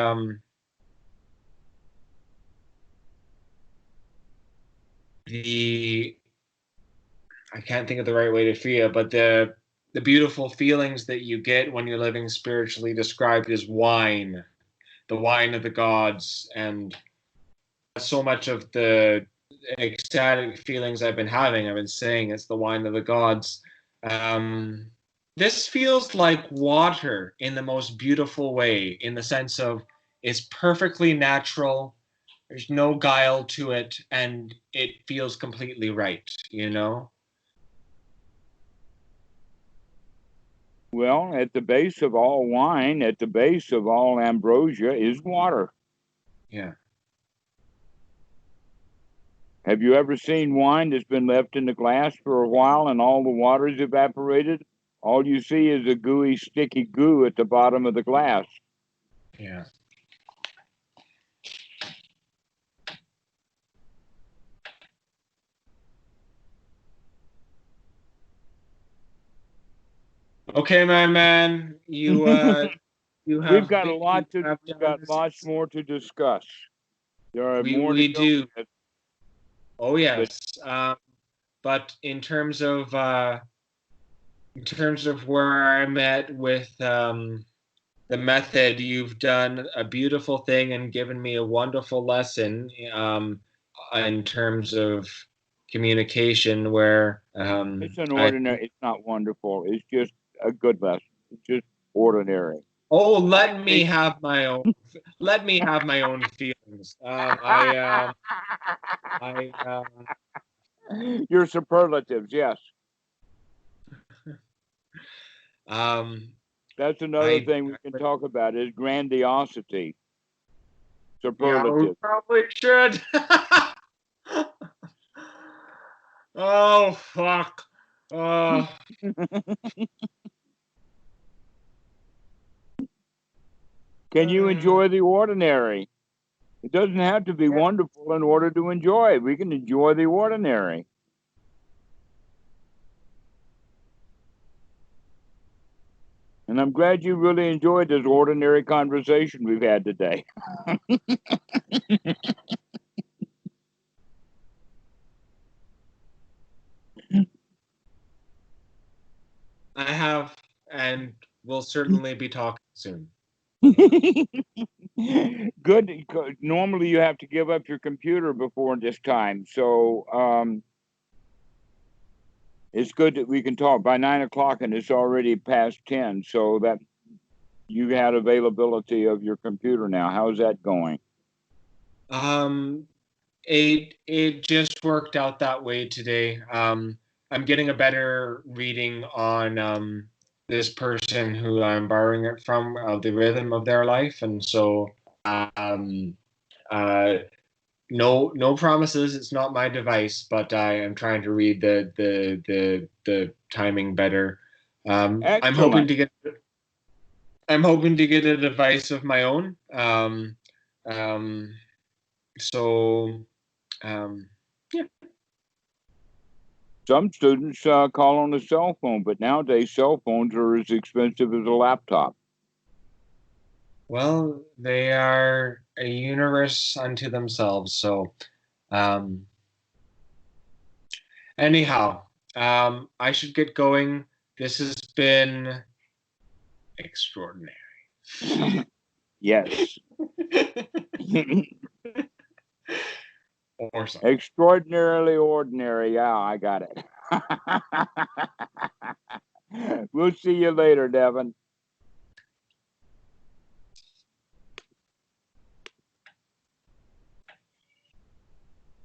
Speaker 2: I can't think of the right way to feel it, but the beautiful feelings that you get when you're living spiritually, described as wine, the wine of the gods, and so much of the ecstatic feelings I've been having. I've been saying it's the wine of the gods. Um, this feels like water in the most beautiful way, in the sense of it's perfectly natural. There's no guile to it, and it feels completely right.
Speaker 1: Well, at the base of all wine, at the base of all ambrosia is water.
Speaker 2: Yeah.
Speaker 1: Have you ever seen wine that's been left in the glass for a while and all the water's evaporated? All you see is a gooey, sticky goo at the bottom of the glass.
Speaker 2: Yeah. Okay, my man. You
Speaker 1: We've
Speaker 2: have
Speaker 1: got a lot to.
Speaker 2: have
Speaker 1: We've
Speaker 2: done
Speaker 1: got
Speaker 2: this.
Speaker 1: lots more to discuss. There are more to
Speaker 2: We
Speaker 1: go.
Speaker 2: do. Oh
Speaker 1: But
Speaker 2: yes. But in terms of where I'm at with the method, you've done a beautiful thing and given me a wonderful lesson in terms of communication where
Speaker 1: it's an
Speaker 2: I
Speaker 1: ordinary. It's not wonderful. It's just a good lesson. It's just ordinary.
Speaker 2: oh let me have my own feelings. I
Speaker 1: Your superlatives, yes. That's another
Speaker 2: I
Speaker 1: thing we can talk about is grandiosity.
Speaker 2: yeah, we
Speaker 1: Superlative.
Speaker 2: probably should. Oh fuck. Oh.
Speaker 1: Can you enjoy the ordinary? It doesn't have to be wonderful in order to enjoy. We can enjoy the ordinary. And I'm glad you really enjoyed this ordinary conversation we've had today.
Speaker 2: I have, and we'll certainly be talking soon.
Speaker 1: Good. Normally, you have to give up your computer before this time. So it's good that we can talk by 9 o'clock, and it's already past 10. So that you had availability of your computer now. How's that going?
Speaker 2: It just worked out that way today. I'm getting a better reading on this person who I'm borrowing it from, the rhythm of their life, and so um, uh, no promises. It's not my device, but I am trying to read the timing better.
Speaker 1: Excellent.
Speaker 2: I'm hoping to get a device of my own. Um, so yeah.
Speaker 1: Some students call on a cell phone, but nowadays cell phones are as expensive as a laptop.
Speaker 2: Well, they are a universe unto themselves. So, um, anyhow, I should get going. This has been extraordinary.
Speaker 1: Yes.
Speaker 2: Awesome.
Speaker 1: Extraordinarily ordinary. Yeah, I got it. We'll see you later, Devon.